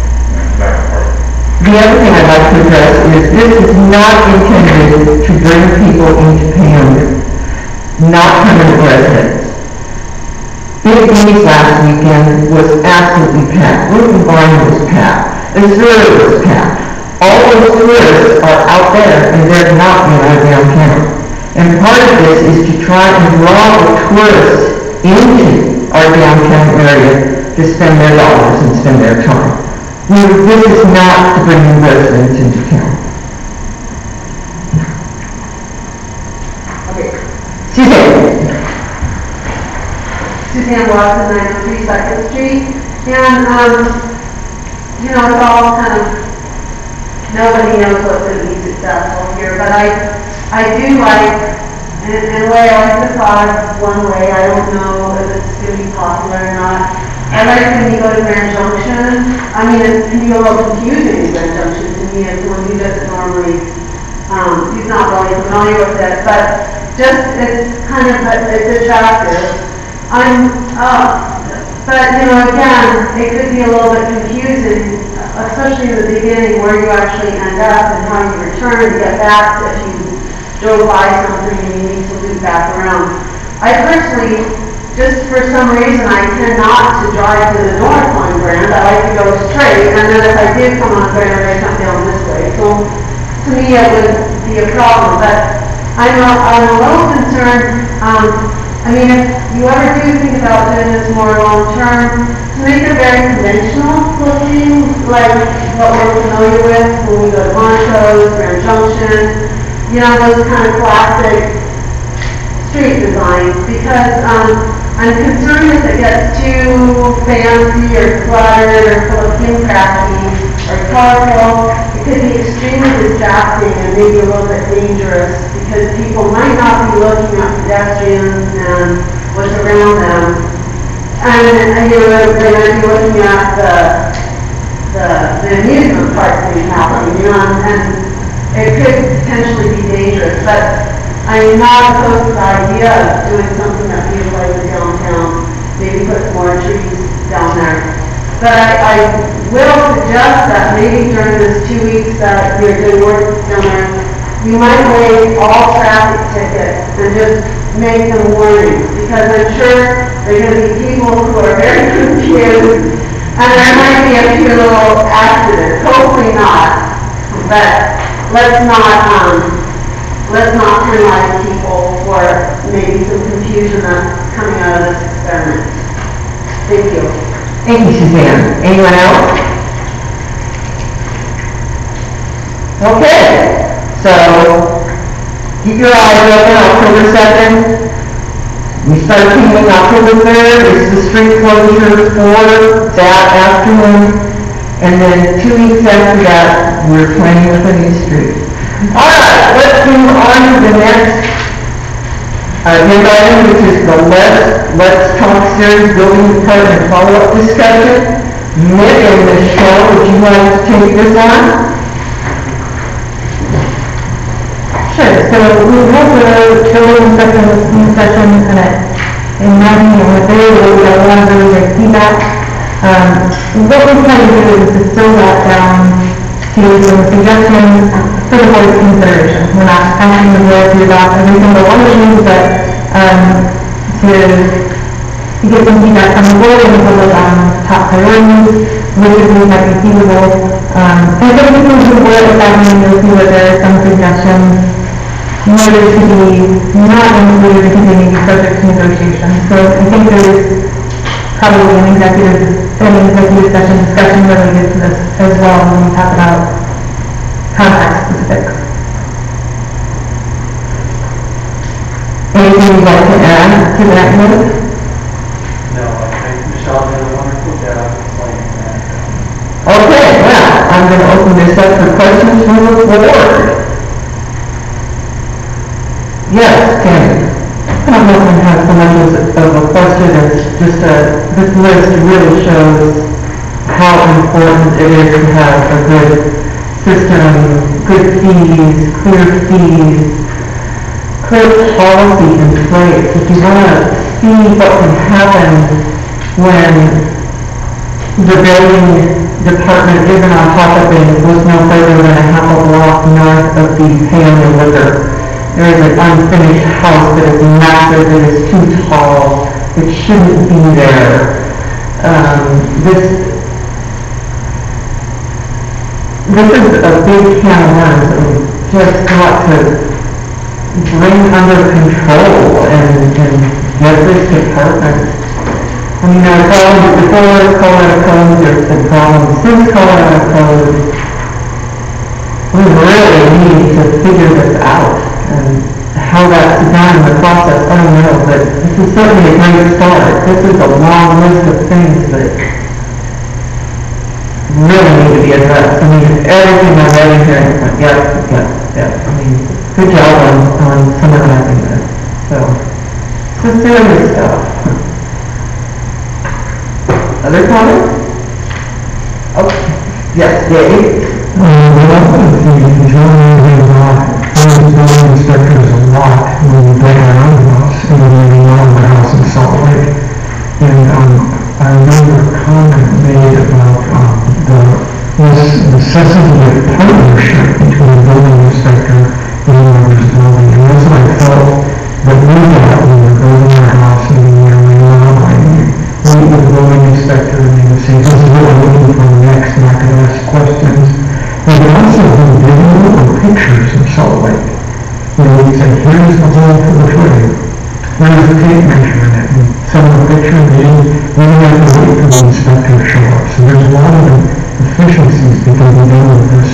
back parking.
The other thing I'd like to address is this is not intended to bring people into Paonia, not permanent residents. Big D's last weekend was absolutely packed. Lincoln Barn was packed. Azura was packed. All those tourists are out there and they're not in our downtown. And part of this is to try and draw the tourists into our downtown area to spend their dollars and spend their time. This is not to bring in residents into town.
Okay.
Suzanne.
Suzanne Watson, 93 Second Street, and, you know, it's all kind of, nobody knows what's going to be successful here, but I do like, in a way, I like the product one way. I don't know if it's going to be popular or not. I like when you go to Grand Junction. I mean, it can be a little confusing in Grand Junction to me as someone who doesn't normally, he's not really familiar with it, but just, it's kind of, it's attractive. But, you know, again, it could be a little bit confusing, especially in the beginning where you actually end up and how you return to get back if you drove by something and you need to loop back around. I personally, just for some reason, I tend not to drive to the north on Grand. I like to go straight, and then if I did come on Grand, I come down this way. So, to me, it would be a problem, but I'm a little concerned, I mean, if you ever do think about doing this more long-term, to make it very conventional looking, like what we're familiar with when we go to Montrose, Grand Junction, you know, those kind of classic street designs, because I'm concerned if it gets too fancy or cluttered or full of gimcracky or colorful, it could be extremely distracting and maybe a little bit dangerous because people might not be looking at pedestrians and what's around them. And you know, they might be looking at the amusement park thing happening, you know, and it could potentially be dangerous. But I'm not opposed to the idea of doing something that feels like the downtown, maybe put more trees down there. But I will suggest that maybe during this 2 weeks that you're doing work down there, you might waive all traffic tickets and just make them warnings, because I'm sure there are going to be people who are very confused, and there might be a few little accidents. Hopefully not, but let's not penalize people for maybe some confusion that's coming out of this experiment. Thank you.
Thank you, Suzanne. Anyone else? Okay, so keep your eyes open. October 2nd. We start cleaning October 3rd. It's the street closure for that afternoon. And then 2 weeks after that, we're planning for the street. All right, let's move on to the next agenda item, which is the Let's Talk Series Building Department follow-up discussion. Nick and Michelle, would you like to take this on?
Sure, so we have the building inspection session in May, and with there, we got a lot of really great feedback. What we try to do is distill that down to some suggestions for the board's consideration. We're not asking the board to adopt every single one of these, but to get some feedback from the board and the public on top priorities, which of these might be feasible. And then we can do the board with that, and you'll see where there are some suggestions noted to be not included because they may be subject to negotiation. So I think there's probably an executive session discussion related to this as well when we talk about contract specifics.
Anything you'd like to add to that note?
No, I think Michelle did a wonderful job explaining that.
Okay, well, I'm going to open this up for questions from the board. Yes, Tammy.
I don't know if I have so much of a question, it's just this list really shows how important it is to have a good system, good fees, clear policy in place. If you want to see what can happen when the building department isn't on top of things, was no further than a half a block north of the Paonia liquor. There is an unfinished house that is massive, that is too tall, it shouldn't be there. This is a big can of worms that we just got to bring under control and get this department. I mean, there are problems before Colorado Code, there's been problems since Colorado Code. We really need to figure this out. And how that's done in the process, I don't know, but this is certainly a great start. This is a long list of things that really need to be addressed. I mean, everything I read in here, it's like, yeah. I mean, good job on summarizing this. So, it's serious stuff. Other comments? Oh, yes, Dave?
Building inspectors a lot when we built our own house, and we remodeled the house in Salt Lake. And I remember a comment made about the necessity of partnership between a building inspector and whoever's building. And that's what I felt that we got when we were building our house and we were remodeling. We meet with the building inspector and they would say, this is what we're looking for next, and I could ask questions. We could also do video or pictures of Salt Lake. We say, here's the hole for the footing, here's the tape measuring it, and some of the pictures, we didn't have to wait for the inspector to show up. So there's a lot of efficiencies that can be done with this.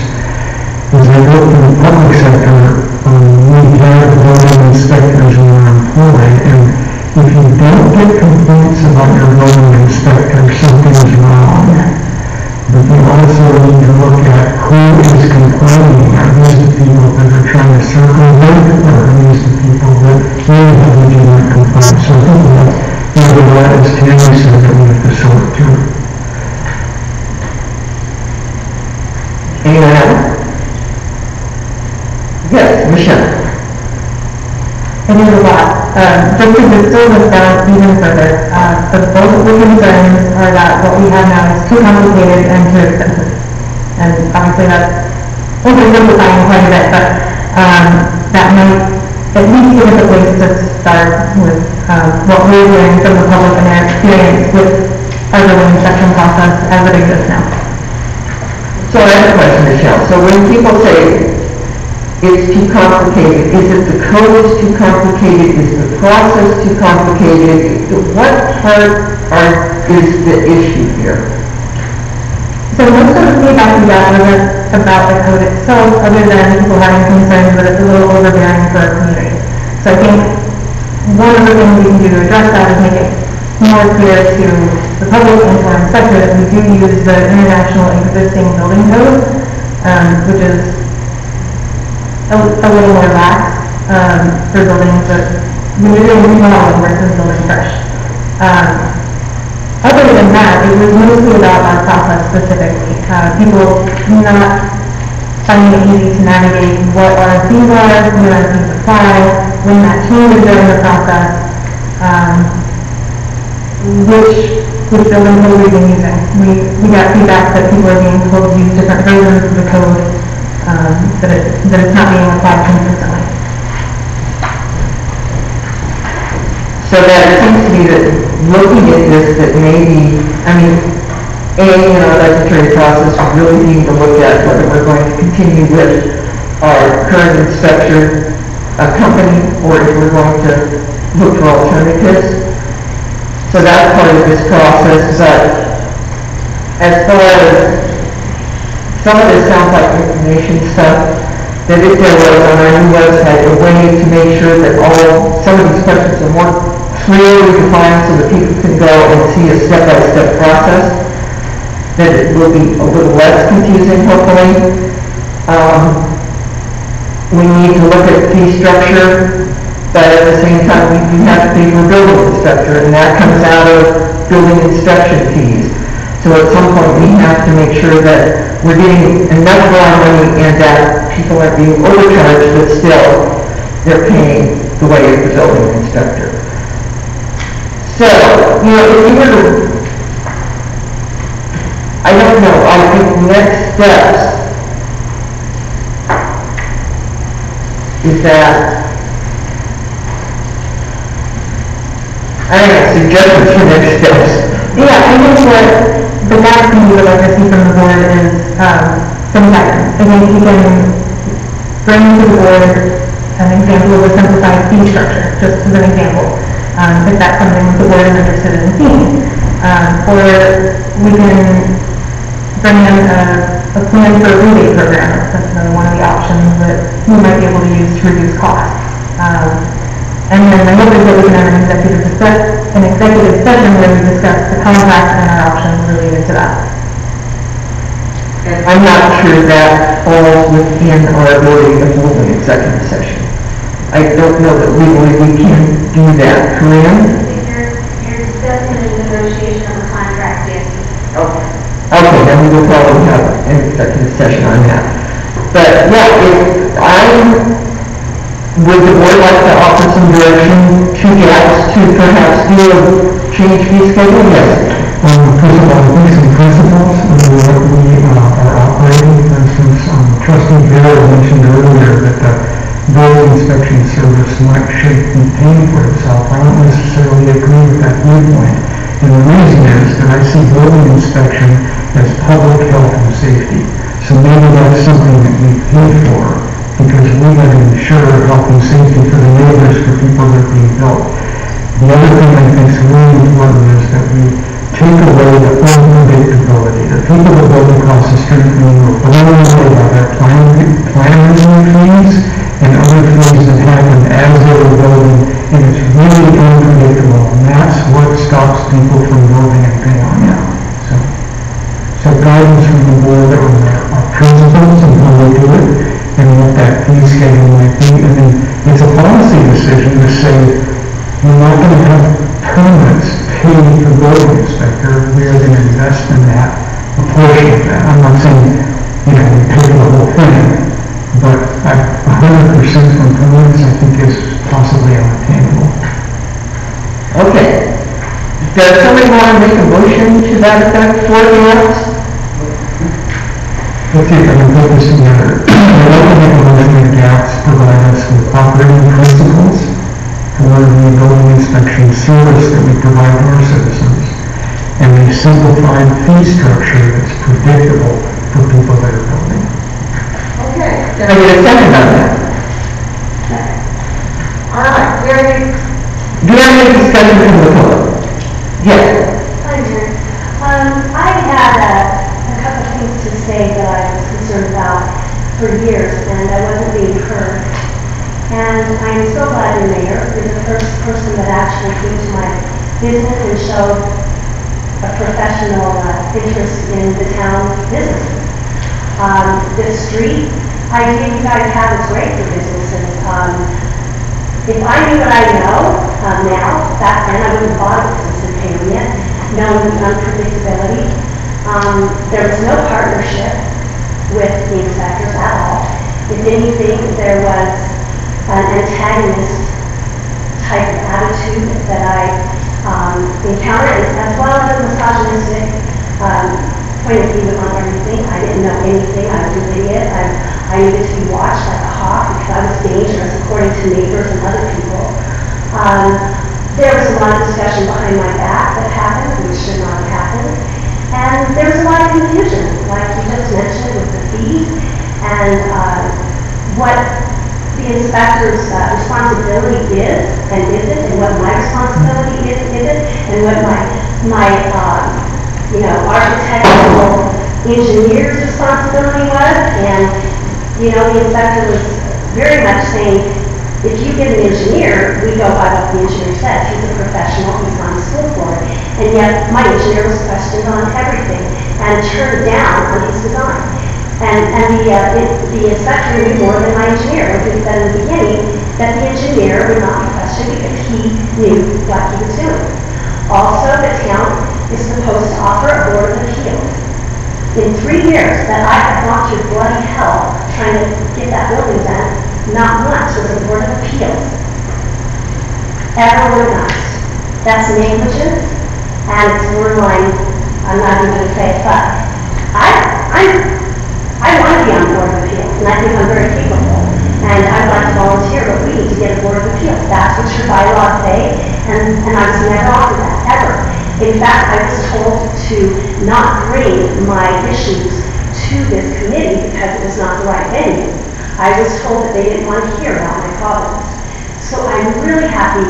As I work in the public sector, we have building inspectors in our employ, and if you don't get complaints about your building inspector, something is wrong. But you also need to look at who is complaining. Are these the people that are trying to circle with, or are these the people that really have legitimate complaints? So I think that maybe that is Tammy said that we have to sort through.
Anyone else? Yes, Michelle.
It is a lot. Just to distill this down even further, both of the concerns are that what we have now is too complicated and too expensive. And obviously that's oversimplifying quite a bit, but that might at least give us a place to start with what we're doing from the public and their experience with our building inspection process as it exists now.
So I have a question, Michelle. So when people say it's too complicated, is it the code is too complicated? Is the process too complicated? What part is the issue here?
So most of the feedback we got wasn't about the code itself, other than people having concerns that it's a little overbearing for our community. So I think one of the things we can do to address that is make it more clear to the public and to our inspector that we do use the international existing building code, which is a little more lax for buildings that when you're doing remodeling versus building fresh. Other than that, it was mostly about our process specifically. People not finding it easy to navigate what RFPs are, when RFPs apply, when that changes during the process, which building code we've been using. We got feedback that people are being told to use different versions of the code, that it's not being applied consistently.
So that it seems to me that looking at this, that maybe, I mean, in our legislative process, we really need to look at whether we're going to continue with our current inspector company or if we're going to look for alternatives. So that's part of this process, but as far as some of this sounds like information stuff, that if there was on our new website a way to make sure that some of these questions are more clearly defined so that people can go and see a step-by-step process, that it will be a little less confusing, hopefully. We need to look at fee structure But at the same time, we do have to pay for a building inspector, and that comes out of building inspection fees. So at some point, we have to make sure that we're getting enough for our money and that people aren't being overcharged, but still, they're paying the way of the building inspector. So, you know, if you were to, I don't know, I think next steps is that, I don't know, suggestions for next steps.
Yeah, I think what the last thing we would like to see from the board is, some guidance. I think you can bring to the board an example of a simplified fee structure, just as an example, if that's something the board is interested in seeing. Or we can bring in a plan for a rebate program. That's another one of the options that we might be able to use to reduce costs. And then my hope is that we can have an executive session where we discuss the contract and our options related to that.
And I'm not sure that falls within our ability to hold an executive session. I don't know that legally we can do that, Corinne?
You're discussing the negotiation of a contract, yes.
Okay. Okay, then we will probably have an executive session on that. But yeah, would the board like to offer some direction to Jax to perhaps do a change fee schedule? Yes.
First of all, I think some principles of what we are operating. For instance, Trustee Barrow mentioned earlier that the building inspection service should be paying for itself. I don't necessarily agree with that viewpoint. And the reason is that I see building inspection as public health and safety. So maybe that's something that we pay for because we got to ensure health and safety for the neighbors, for people that are being built. The other thing I think is really important is that we take away the unpredictability. The people that build across the street were blown away by their plan review fees and other fees that happen as they were building, and it's really unpredictable, and that's what stops people from building in Paonia. So guidance from the board on our principles and how we do it, and what that fee schedule might be, and then it's a policy decision to say, we're not going to have permits paid for building inspector, we are going to invest in that, a portion of that. I'm not saying, we pay for the whole thing, but 100% from permits, I think is possibly unattainable.
Okay. Does somebody want to make a motion to that effect for Jax?
Let's see if I can put this together. I'd like to make a motion that Jax provide us with operating principles for the building inspection service that we provide to our citizens, and a simplified fee structure that's predictable for people that are building.
Okay. Can I get a second on that?
All right,
Do you have any discussion from the public? Yes.
Hi, Jerry. I had a couple of things to say that I was concerned about for years, and I wasn't being heard. And I'm so glad the mayor is the first person that actually came to my business and showed a professional interest in the town businesses. The street idea you guys have is great for businesses. If I knew what I know now, back then I wouldn't have bought a business in Paonia, knowing the unpredictability. There was no partnership with the inspectors at all. If anything, there was an antagonist type of attitude that I encountered, as well as a misogynistic point of view on everything. I didn't know anything. I was an idiot. I needed to be watched like a hawk because I was dangerous according to neighbors and other people. There was a lot of discussion behind my back that happened, which should not have happened. And there was a lot of confusion, like you just mentioned, with the fees and what the inspector's responsibility is and isn't, and what my responsibility is and isn't, and what my architectural engineer's responsibility was. And, the inspector was very much saying, if you get an engineer, we go by what the engineer says. He's a professional, he's gone to school for it. And yet, my engineer was questioned on everything and turned down on his design. And the inspector knew more than my engineer. Like he said in the beginning, that the engineer would not be questioned because he knew what he was doing. Also, the town is supposed to offer a board of appeals. In 3 years that I have gone through bloody hell trying to get that building done, not once was a board of appeals ever organized. That's negligence, and it's borderline, I'm not even going to say it, but I want to be on board of appeals, and I think I'm very capable, and I'd like to volunteer, but we need to get a board of appeals. That's what your bylaws say, and I was never offered that, ever. In fact, I was told to not bring my issues to this committee because it was not the right venue. I was told that they didn't want to hear about my problems. So I'm really happy.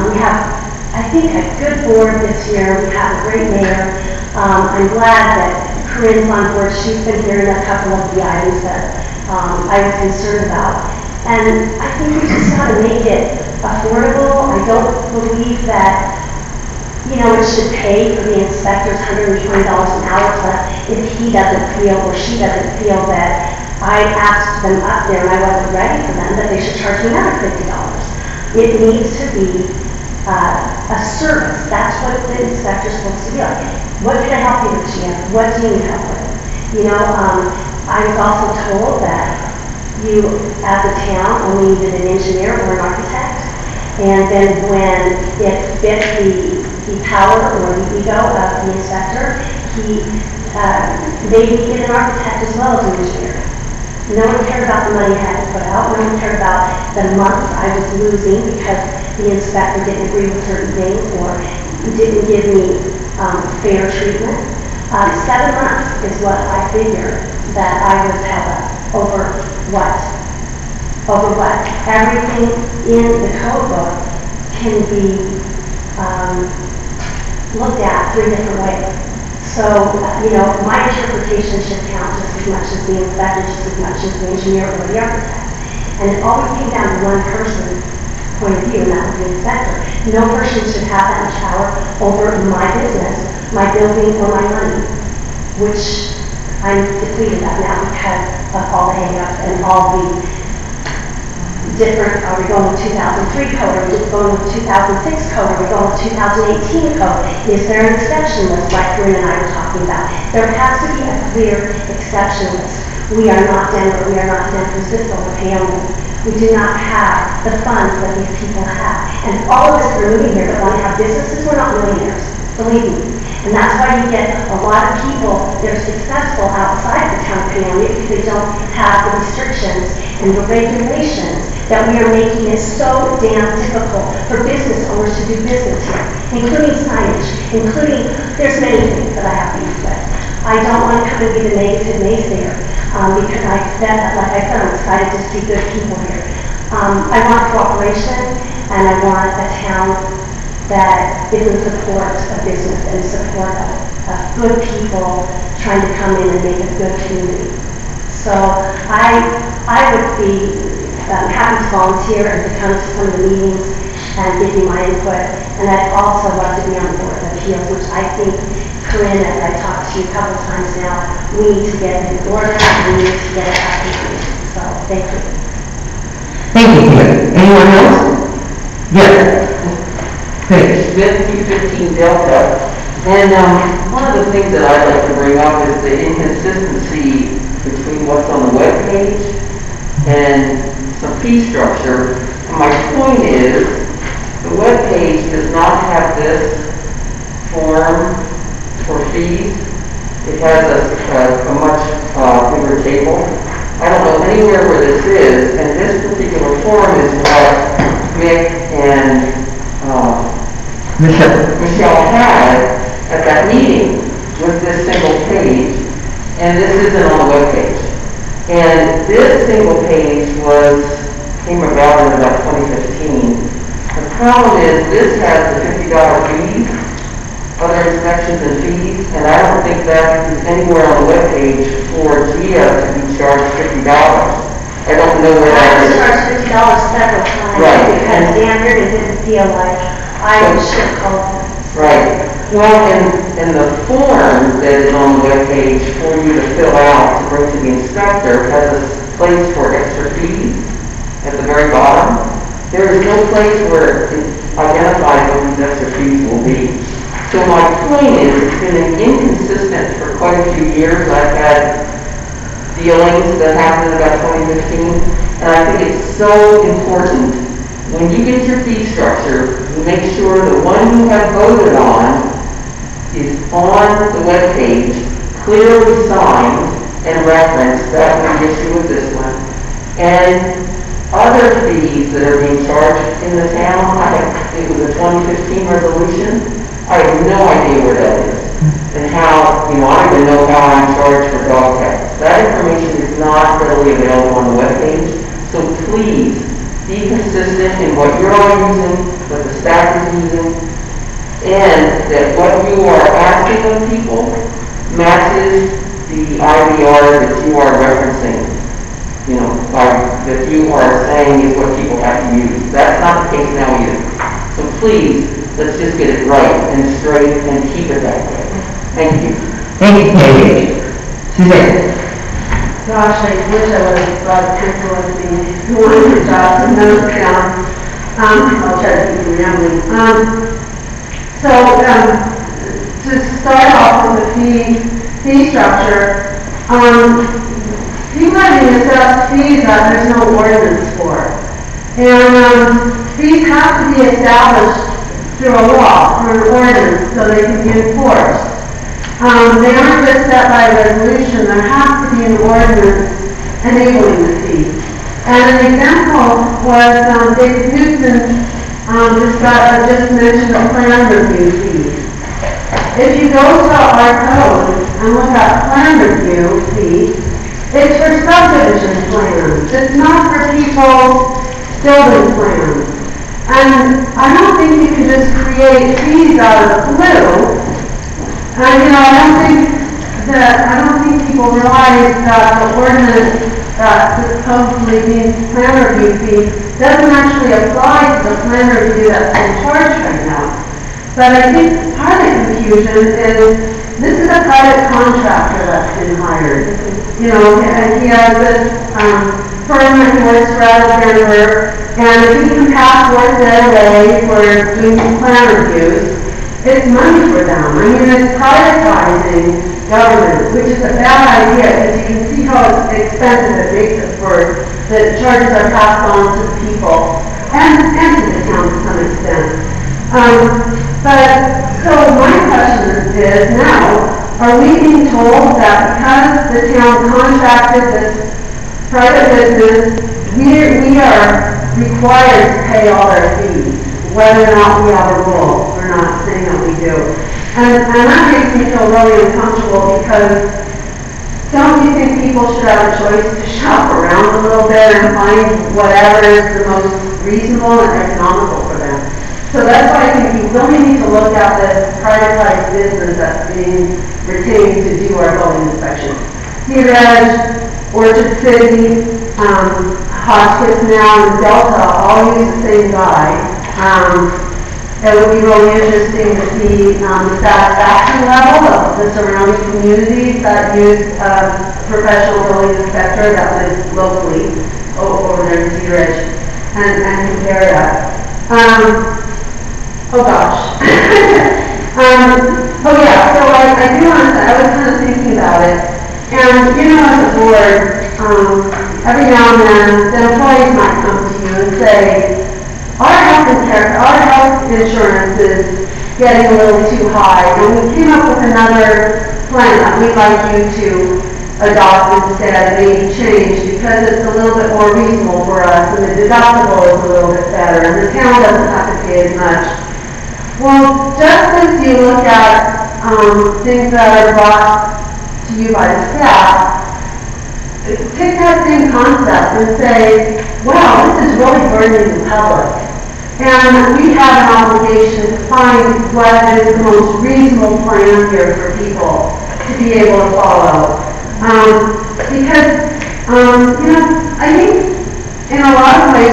We have, I think, a good board this year. We have a great mayor. I'm glad that Corinne's on board. She's been hearing a couple of the items that I was concerned about. And I think we just got to make it affordable. I don't believe that, you know, it should pay for the inspectors $120 an hour plus if he doesn't feel or she doesn't feel that I asked them up there and I wasn't ready for them, that they should charge me another $50. It needs to be a service. That's what the inspector's supposed to be like. What can I help you with, Gia? What do you need help with? You know, I was also told that you, as a town, only needed an engineer or an architect. And then when it fit the power or the ego of the inspector, they needed an architect as well as an engineer. No one cared about the money I had to put out. No one cared about the months I was losing because the inspector didn't agree with certain things or didn't give me fair treatment. 7 months is what I figure that I was held up over what? Over what? Everything in the code book can be looked at 3 different ways. So, you know, my interpretation should count just as much as the inspector, just as much as the engineer or the architect. And it always came down to one person's point of view, and that was the inspector. No person should have that much power over my business, my building, or my money, which I'm depleted of now because of all the hang-ups and all the different, are we going with 2003 code, are we going with 2006 code, are we going with 2018 code? Is there an exception list like Corinne and I were talking about? There has to be a clear exception list. We are not Denver, we are not San Francisco or Paonia. We do not have the funds that these people have. And all of us that are moving here that want to have businesses, we're not millionaires, believe me. And that's why you get a lot of people that are successful outside the town of Paonia because they don't have the restrictions and the regulations that we are making it so damn difficult for business owners to do business here, including signage, including, there's many things that I have to use with. I don't want to come and be the negative naysayer because like I said, I'm excited to see good people here. I want cooperation and I want a town that is in support of business and support of good people trying to come in and make a good community. So I would be happy to volunteer and to come to some of the meetings and give you my input. And I'd also love to be on the board of appeals, which I think, Corinne, as I talked to you a couple of times now, we need to get in order and we need to get it up and running. So thank you.
Thank you, Tia. Anyone else? Yes. Great.
With 215 Delta. And one of the things that I'd like to bring up is the inconsistency between what's on the webpage and some fee structure. And my point is, the webpage does not have this form for fees. It has a much bigger table. I don't know anywhere where this is, and this particular form is what Mick and Michelle had at that meeting with this single page, and this isn't on the webpage. And this single page came about in about 2015. The problem is this has the $50 fees, other inspections and fees, and I don't think that is anywhere on the webpage for Gia to be charged $50. I don't know where that is.
I was charged $50 several times because Dan Reardon didn't feel like I should call him.
Right. Well, and the form that is on the webpage for you to fill out to bring to the inspector has a place for extra fees. at the very bottom, there is no place where it identifies what these extra fees will be. So my point is, it's been inconsistent for quite a few years. I've had dealings that happened in about 2015, and I think it's so important, when you get your fee structure, you make sure the one you have voted on is on the webpage, clearly signed and referenced. That was the issue with this one. And other fees that are being charged in the town, it was a 2015 resolution. I have no idea where that is. And how, I don't even know how I'm charged for dog tags. That information is not readily available on the webpage. So please, be consistent in what you're all using, what the staff is using, and that what you are asking of people matches the IVR that you are referencing. That you are saying is what people have to use. That's not the case now either. So please, let's just get it right and straight and keep it that way. Thank you.
Thank you, Katie. Suzanne?
Gosh, I wish I would have brought a pencil with me. Who wanted to jot some notes down? I'll try to keep them rambling. To start off with the fee structure, people are being assessed fees that there's no ordinance for. And fees have to be established through a law, through an ordinance, so they can be enforced. They aren't just set by resolution. There has to be an ordinance enabling the fee. And an example was David Houston just mentioned the plan review fees. If you go to our code and look at plan review fees, it's for subdivision plans. It's not for people's building plans. And I don't think you can just create fees out of the blue. And I don't think people realize that the ordinance that supposedly means plan review fee doesn't actually apply to the plan review that's in charge right now. But I think part of the confusion is this is a private contractor that's been hired. And he has this firm that he works for out of Denver, and if he can pass work their way for doing plan reviews, it's money for them. It's privatizing government, which is a bad idea, because you can see how expensive it makes it for the charges are passed on to the people and to the town to some extent. So my question is now, are we being told that because the town contracted this private business, we are required to pay all their fees, whether or not we have a rule? We're not saying that we do. And that makes me feel really uncomfortable, because don't you think people should have a choice to shop around a little bit and find whatever is the most reasonable and economical for them? So that's why I think we really need to look at this privatized business that's being retained to do our building inspection. Cedar Edge, Orchard City, Hotchkiss now, and Delta all use the same guy. It would be really interesting to see the satisfaction level of the surrounding communities that use a professional building inspector that lives locally over there in Cedar Edge and compare that. Oh gosh. So I do want to say, I was kind of thinking about it. And as a board, every now and then, the employees might come to you and say, our health insurance is getting a little too high, and we came up with another plan that we'd like you to adopt instead, maybe change, because it's a little bit more reasonable for us, and the deductible is a little bit better, and the town doesn't have to pay as much. Well, just as you look at things that are brought to you by the staff, take that same concept and say, wow, this is really burdening the public. And we have an obligation to find what is the most reasonable plan here for people to be able to follow. Because, I think in a lot of ways,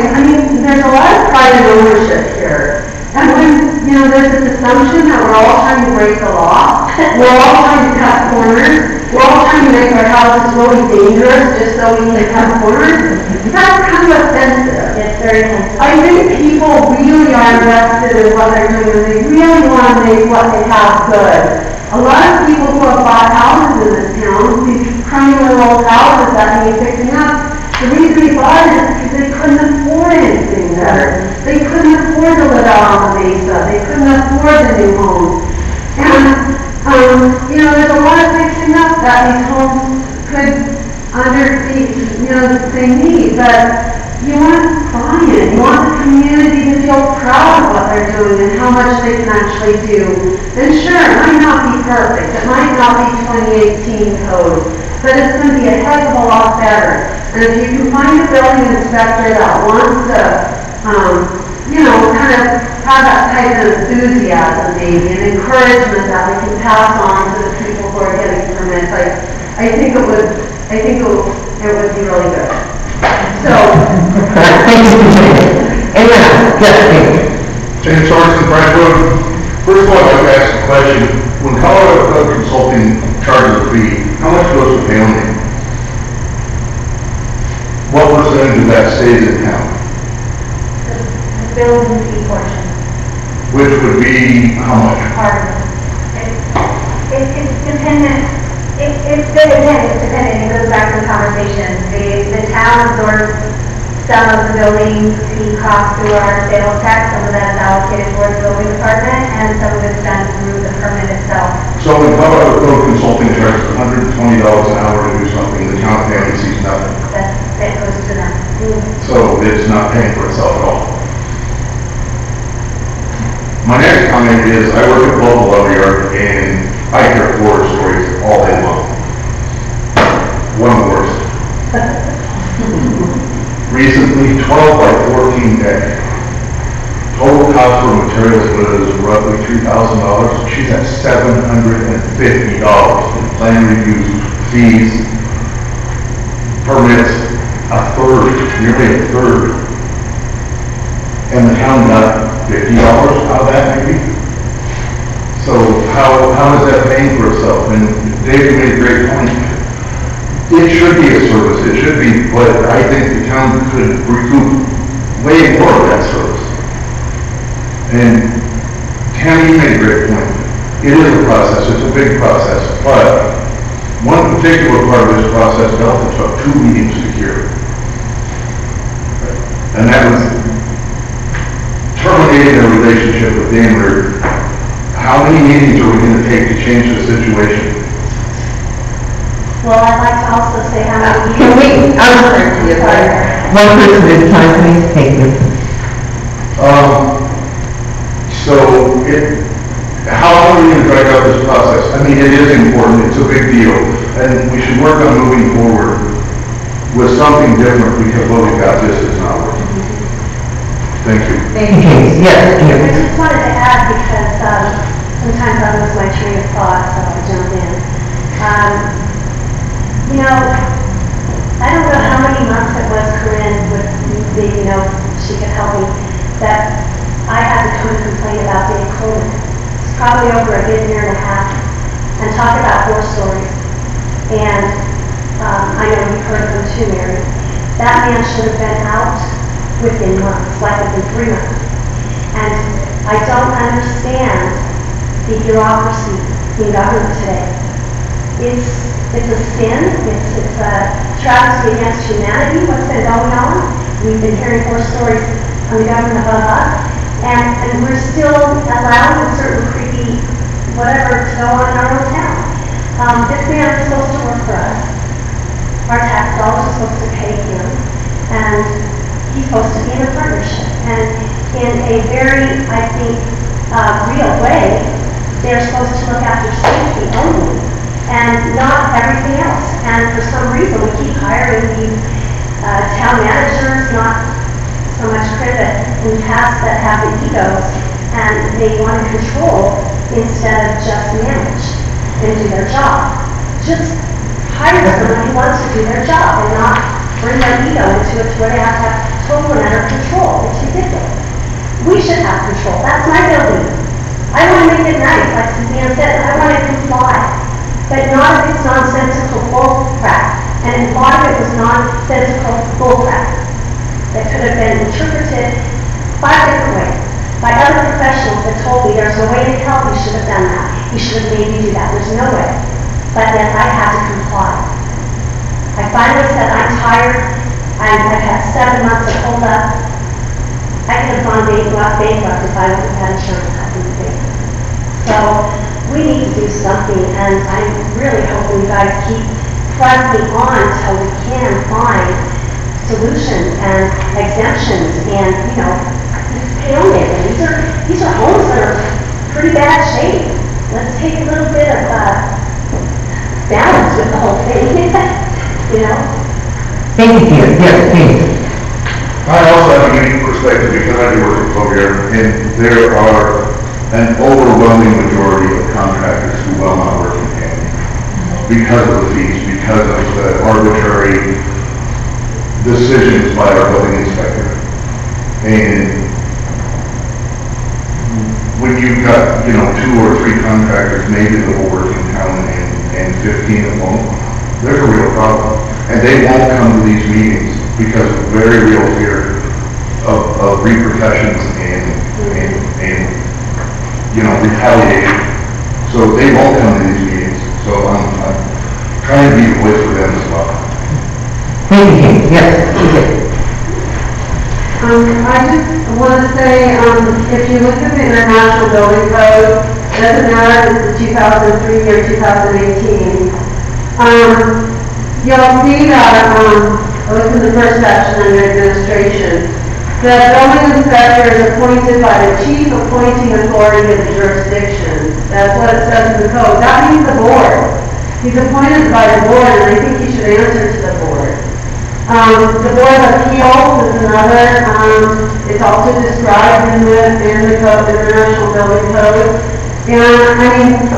there's a lot of private ownership here. And when, there's this assumption that we're all trying to break the law, we're all trying to cut corners, we're all trying to make our houses really dangerous just so we can cut corners. That's kind of offensive.
It's very nice.
I think people really are invested in what they're doing, and they really want to make what they have good. A lot of people who have bought houses in this town, these crummy little old houses that need fixing up, the reason they bought it is because they couldn't afford anything better. They couldn't afford to live out on the mesa. They couldn't afford the new homes. And, there's a lot of fixing up that these homes could they need, but you want buy-in. You want the community to feel proud of what they're doing and how much they can actually do. And sure, it might not be perfect. It might not be 2018 code, but it's going to be a heck of a lot better. And if you can find a building inspector that wants to, kind of have that type of enthusiasm maybe and encouragement that we can pass on to the people who are getting permits, I think it would be really good. So.
Thank you. Anyone? Yes,
James Sorensen, Brad Road. First of all, I'd like to ask a question. When Colorado Code Consulting charges a fee, how much goes to Paonia? What percentage of that stays in town?
The building fee portion.
Which would be how much?
Part of it. It's dependent. It's dependent. It goes back to the conversation. The town absorbs some of the building fee costs through our sales tax. Some of that is allocated towards the building department, and some of it's done through the permit itself.
So when Colorado Code Consulting charges $120 an hour to do something, the town of Paonia sees nothing.
That goes to them.
So it's not paying for itself at all. My next comment is, I work at local lumberyard and I hear horror stories all day long. One of the worst. Recently, 12 by 14 deck. Total cost for materials was roughly $3,000. She's at $750 in plan reviews, fees, permits, nearly a third. And the town got $50 out of that maybe? So how is that paying for itself? And David made a great point. It should be a service, it should be, but I think the town could recoup way more of that service. And Tammy made a great point. It is a process, it's a big process, but one particular part of this process, Delta took 2 meetings to cure. And that was terminating a relationship with Daimler. How many meetings are we going to take to change the situation?
Well, I'd like to also say how many.
Can we, I'm sorry, one person at a time, please, thank you.
How long are we going to drag out this process? I mean, it is important, it's a big deal, and we should work on moving forward with something different because what we've got just is not working. Thank you.
Thank you. Yes,
I just wanted to add because sometimes I lose my train of thought, so I'll jump in. I don't know how many months it was, Corinne, with she could help me, that I had to come and complain about Dave Coleman. It's probably over a good year and a half, and talk about horror stories. And I know you've heard of them too, Mary. That man should have been out within months, like within 3 months. And I don't understand the bureaucracy in government today. It's a sin, it's a travesty against humanity, what's been going on. We've been hearing horror stories from the government above us, and we're still allowing certain creepy whatever to go on in our own town. This man is supposed to work for us. Our tax dollars are supposed to pay him, and he's supposed to be in a partnership. And in a very, I think, real way, they're supposed to look after safety only, and not everything else. And for some reason, we keep hiring these town managers, not so much credit in past that have the egos, and they want to control instead of just manage and do their job. Just hire someone who wants to do their job and not bring their ego into it to where they have to have total and utter control. It's ridiculous. We should have control. That's my building. I want to make it nice, like Suzanne said. I want to comply. but not if it's nonsensical bull crap. And a lot of it was nonsensical bull crap that could have been interpreted 5 different ways by other professionals that told me there's no way in hell you should have done that. You should have made me do that. There's no way. But yet I had to comply. I finally said, I'm tired. I've had 7 months of hold up. I could have gone bankrupt if I would have had insurance company. So we need to do something, and I'm really hoping you guys keep pressing on until we can find solutions and exemptions and, you know, Paonia. These are homes that are pretty bad shape. Let's take a little bit of balance with the whole thing, you know?
Thank you, Peter. Yes, please.
I also have a unique perspective because I do work at Paonia, and there are an overwhelming majority of contractors who will not work in Paonia because of the fees, because of the arbitrary decisions by our building inspector. And when you've got, 2 or 3 contractors maybe that will work in town and 15 that won't, there's a real problem. And they won't come to these meetings because of very real fear of repercussions and retaliation. So they won't come to these meetings. So I'm trying to be a voice for them as well.
Thank you, yes,
I just want to say, if you look at the International Building Code, it doesn't matter if it's 2003 or 2018, you'll see that, look in the first section under administration, the building inspector is appointed by the chief appointing authority of the jurisdiction. That's what it says in the code. That means the board. He's appointed by the board, and I think he should answer to the board. The Board of Appeals is another, it's also described in the code, the International Building Code. And,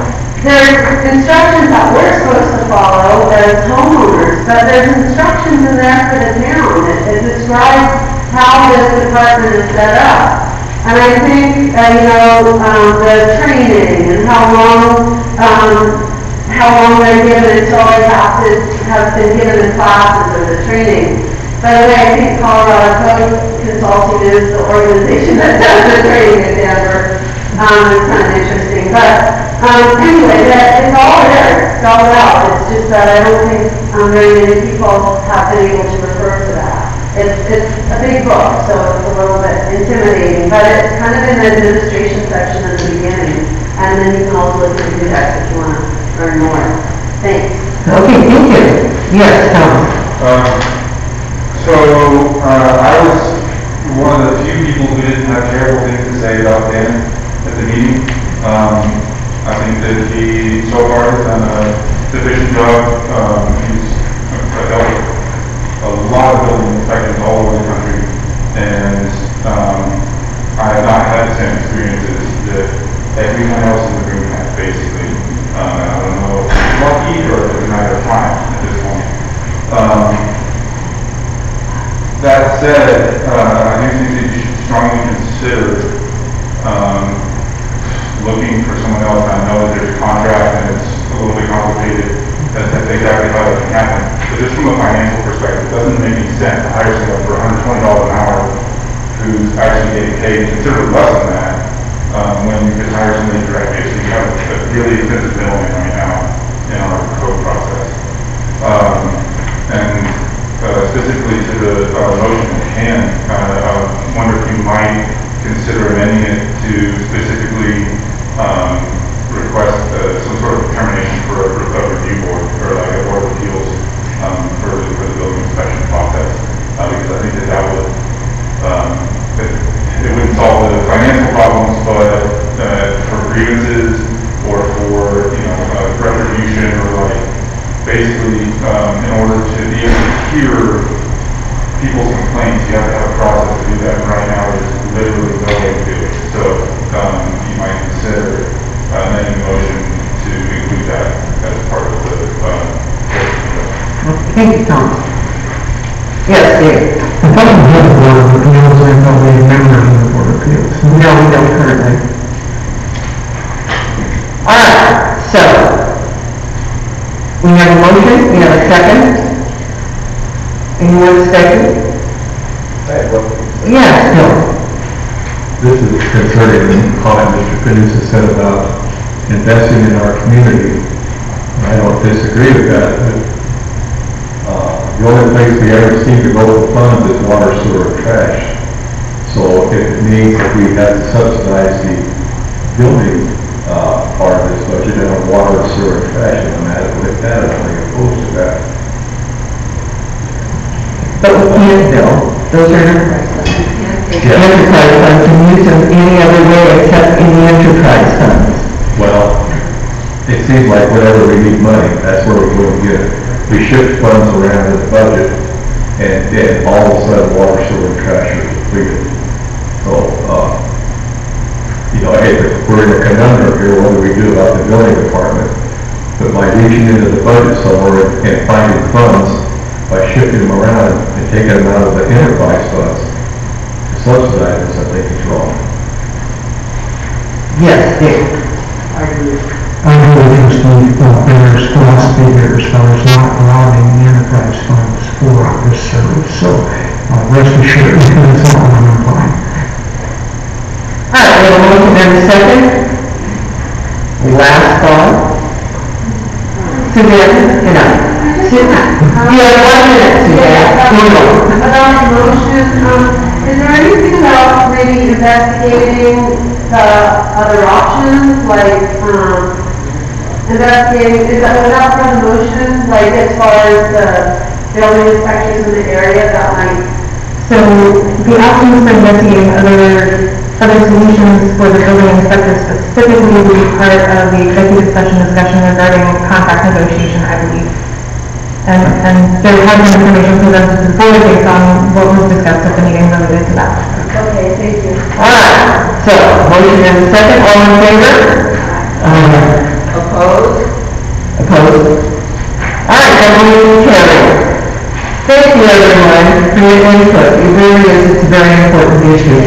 there's instructions that we're supposed to follow as homeowners, but there's instructions in there for the town. It describes how this department is set up. And I think, the training and how long they're given until they have been given the classes or the training. By the way, I think Colorado Code Consulting is the organization that does the training in Denver. It's kind of interesting. But anyway, it's all there. It's all out. It's just that I don't think very many people have been able to refer to that. It's a big book, so it's a little bit intimidating, but it's kind of in the administration section at the beginning. And then you can also look at the text if you want to learn more. Thanks.
Okay, thank you. Yes, Tom.
I was one of the few people who didn't have terrible things to say about Dan at the meeting. I think that he so far has done a sufficient job. He's dealt with a lot of building inspections all over the country, and I have not had the same experiences that everyone else in the room has, basically. I don't know if it's lucky or if it's a matter of time at this point. That said, I do think that you should strongly consider looking for someone else. I know that there's a contract and it's a little bit complicated as to exactly how that can happen. But just from a financial perspective, it doesn't make any sense to hire someone for $120 an hour who's actually getting paid considerably less than that when you can hire somebody directly. So you have a really expensive middleman right now in our code process. Specifically to the motion at hand, I wonder if you might consider amending it to specifically request some sort of determination for a review board or like a board of appeals for the building inspection process, because I think that would it wouldn't solve the financial problems, but for grievances or for retribution or like basically in order to be able to hear people's complaints, you have to have a process to do that. Right now, there's literally no way to do it. So you might consider amending the motion to include that as part of the
Thank you, Tom. Yes, Dave.
I thought we had a board of appeals, I thought we had members of the board of appeals.
No, we don't currently. All right, so we have a second? Any more discussion? Yes, Bill.
This is concerning the comment Mr. Caduce said about investing in our community. I don't disagree with that, but the only place we ever seem to go for funds is water, sewer, and trash. So if it means that we have to subsidize the building part of this budget and on water, sewer, and trash, and I'm at it with that, I'm only opposed to that.
But we can't, Bill. Those are enterprise funds, and use them any other way except in the enterprise funds.
Well, it seems like whenever we need money, that's where we go and get it. We shift funds around in the budget, and then all of a sudden, water, sewer, and trash are depleted. So, if we're in a conundrum here, what do we do about the building department? But by reaching into the budget somewhere and finding funds, by shifting them around and taking them out of the enterprise funds to subsidize this, I think is wrong.
Yes, Dick.
I agree with Steve, there's philosophy there as far as not allowing the enterprise funds for this service. So rest assured, that's not what I'm implying.
All right, we have a motion and a second. Last call. Suzanne, and I. You have 1 minute, Suzanne.
About the motion, is there anything about maybe investigating the other options, like, investigating, is that without the motion, like as far as the building inspectors in the area that might?
So the options for investigating other solutions for the building inspector specifically will be part of the executive session discussion regarding contract negotiation, I believe. And there has been information presented to the board based on what was discussed at the meeting related to that.
Okay, thank you.
All right, so motion and a second, all in favor? Opposed? Opposed? All right, that motion carried. Thank you, everyone, for your input. It really is, it's a very important issue.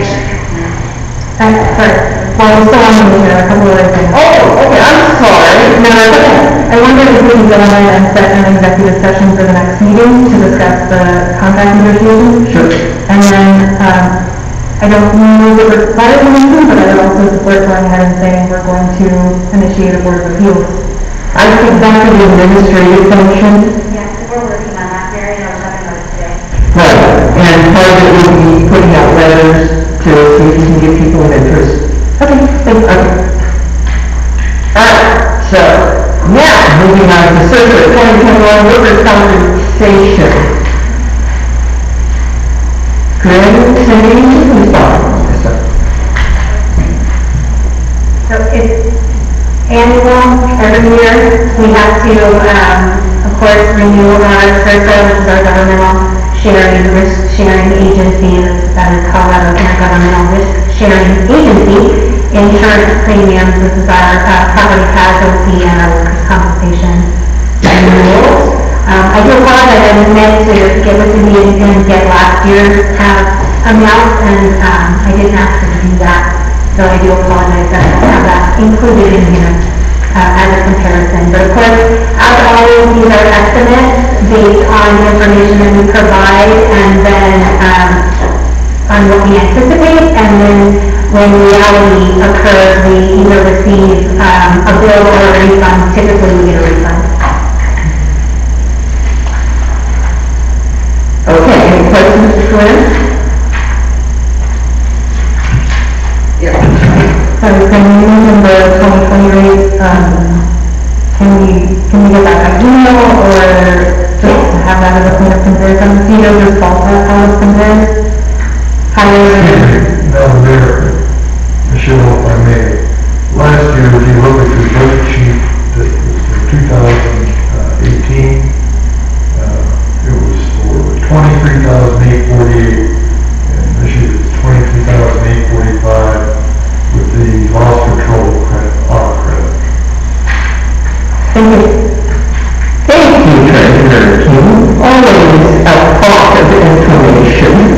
Well, we're still on the meeting, a couple of other things.
Oh, okay, I'm sorry.
No, it's okay. I wondered if we could go ahead and set an executive session for the next meeting to discuss the contract negotiations.
Sure.
And then, I don't know if it requires a motion, but I would also support going ahead and saying we're going to initiate a board of appeals.
I think that's an administrative function.
Yeah, we're working on that, Mary, and I was talking about it today.
Right, and part of it will be putting out letters to see if you can get people of interest.
Okay, thanks.
Okay. All right, so now moving on to Circuit 2021 workers' compensation. Greg, Cindy, please start.
So it's annual, every year, we have to, of course, renew our CERCA, which is our governmental risk sharing agency, that is Colorado Intergovernmental Risk Sharing Agency. Insurance premiums, this is our property casualty and our workers' compensation renewals. I do apologize, I meant to get with the meeting and get last year's amounts, and I didn't ask her to do that, so I do apologize that I don't have that included in here as a comparison. But of course, as always, these are estimates based on the information that we provide, and then on what we anticipate, and then when reality occurs, we either receive a bill or a refund. Typically, we get a refund.
Okay, any questions for Glenn? Yeah.
So when you mentioned the 2020 rate, can we get that by email or just have that as a point of comparison? Do you know just ballpark how it's compared?
Madam Mayor, Michelle, if I may, last year, if you look at your budget sheet, that was for 2018, it was for $23,848, and this year it's $23,845 with the loss control credit, auto credit.
Thank you.
Thank you, Treasurer King. Always a thought of information.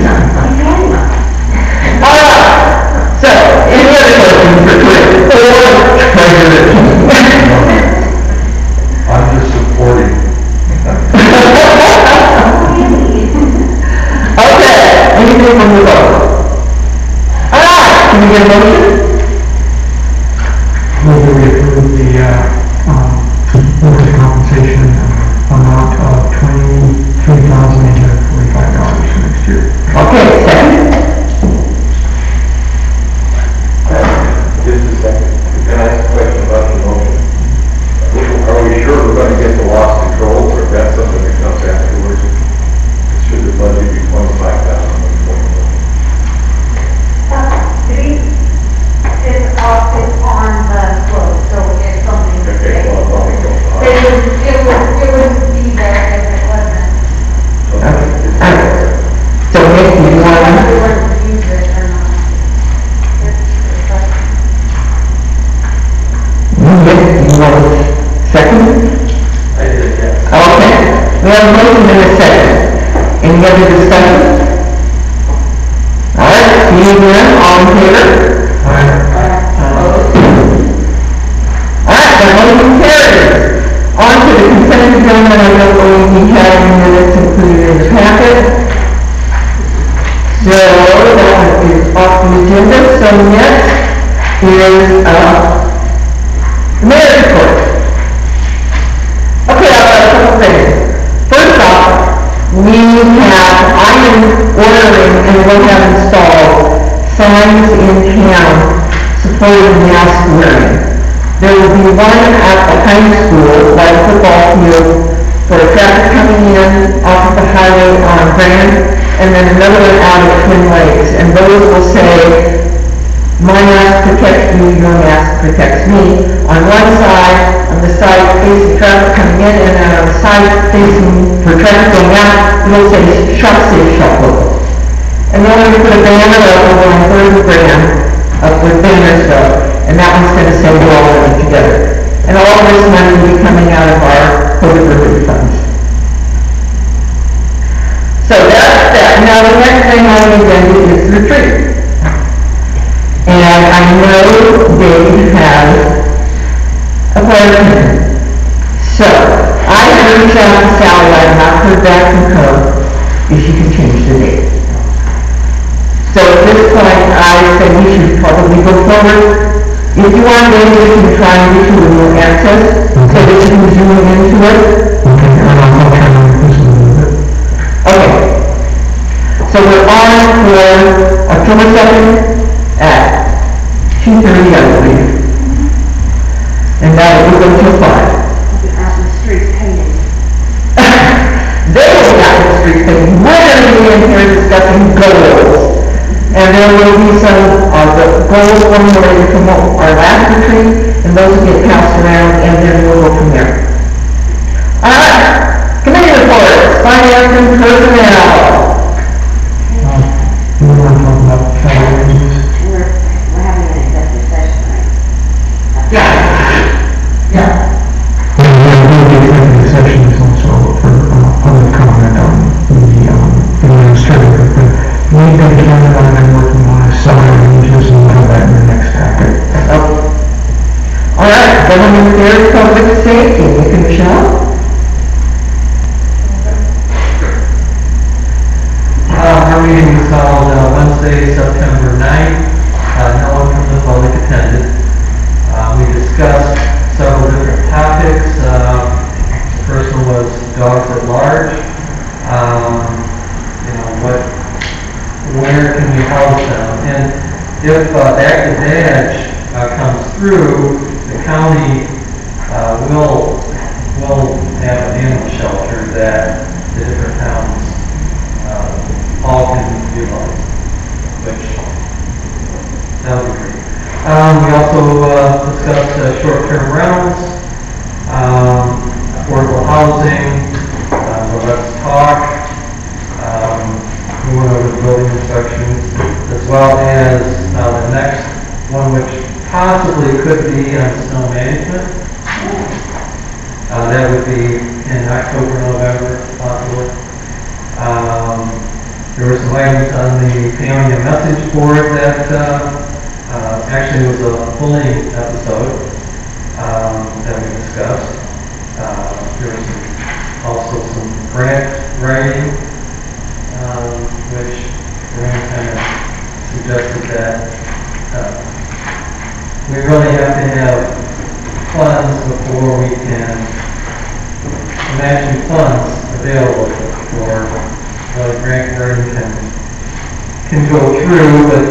All right, so, any other questions for Cliff or Treasurer King?
I'm just supporting.
Okay, anything from the vote? All right, can we get a motion?
Move that we approve the, workers' compensation amount of $23,845 for next year.
Okay, second?
Just a second. Can I ask a question about the motion? Are we sure we're going to get the loss control, or is that something that comes afterwards? Should the budget be 25,000?
It's on the float, so it's something.
Okay, well, I'll make it.
It wouldn't be there if it wasn't.
So Nick, do you want to?
We wouldn't use it or not.
Nick, do you want to second?
I did, yeah.
Okay, we have a motion and a second. Any other discussion? All right, seeing none, all in favor? All right, the motion carries. On to the consent agenda, I don't believe we have any minutes included in the packet. So that is off the agenda. So next is mayor's report. Okay, I've got a couple things. First off, I am ordering and will have installed signs in town supporting mask wearing. There will be one at the high school, by the football field, for traffic coming in off of the highway on Grand, and then another one out at Twin Lakes. And those will say, my mask protects you, your mask protects me. On one side, on the side facing traffic coming in, and then on the side facing for traffic going out, it'll say, shop safe, shop local. And then we're going to put a banner up over on 3rd Grand, up with banners up, and that one's going to say we're all in it together. And all of this money will be coming out of our COVID relief funds. So that's that. Now the next thing on the agenda is the retreat. And I know Dave has a plan. So I have reached out to Sally. I have not heard back from her if she can change the date. So at this point, I said we should probably go forward. If you want, then we can try and get you a little access so that you can zoom into it.
Okay, I'll try to increase it a little bit.
Okay. So we're on for October 2nd at 2:30, I believe. And that will go till 5.
I'll be out in the streets painting.
They will be out in the streets painting. We're going to be in here discussing goals. And there will be some of the goals formulated from our last retreat, and those will get passed around, and then we'll go from there. All right, committee reports, finance and personnel.
You want to talk about travel arrangements?
We're having an executive session, right?
Yeah.
Well, the executive session is also for public comment on the administrative, but we got a calendar on and working on a salary ranges, and we'll have that in the next packet.
All right, government affairs, public safety, Nick and Michelle.
Our meeting was held Wednesday, September 9th. No one from the public attended. We discussed several different topics. The first one was dogs at large. Where can we house them? And if Active Badge comes through, the county will have an animal shelter that the different towns all can utilize, which that would be great. We also discussed short-term rentals, affordable housing, so let's talk. We went over the building inspections, as well as the next one, which possibly could be on snow management. That would be in October, November, possibly. There were some items on the Paonia message board that actually was a bullying episode that we discussed. There was also some grant writing. which Lorraine kind of suggested that we really have to have funds before we can imagine funds available for the grant writing can go through, but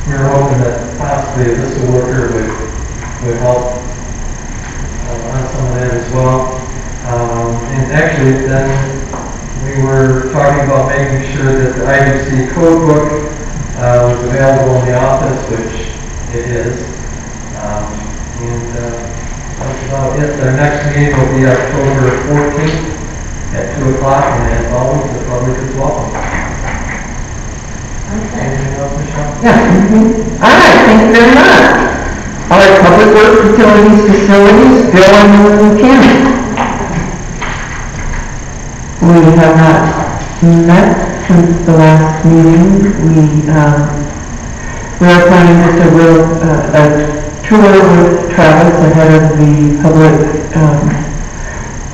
we're hoping that possibly this worker would help on some of that as well. And actually then we were talking about making sure that the IBC code book was available in the office, which it is. That's about it. Our next meeting will be October 14th at 2 o'clock, and as always, the public is welcome. Anything else, Michelle?
Yeah. All right, thank you very much. All right, Public Works Facilities, Bill and Tammy. We have not met since the last meeting. We are planning just a tour with Travis ahead of the public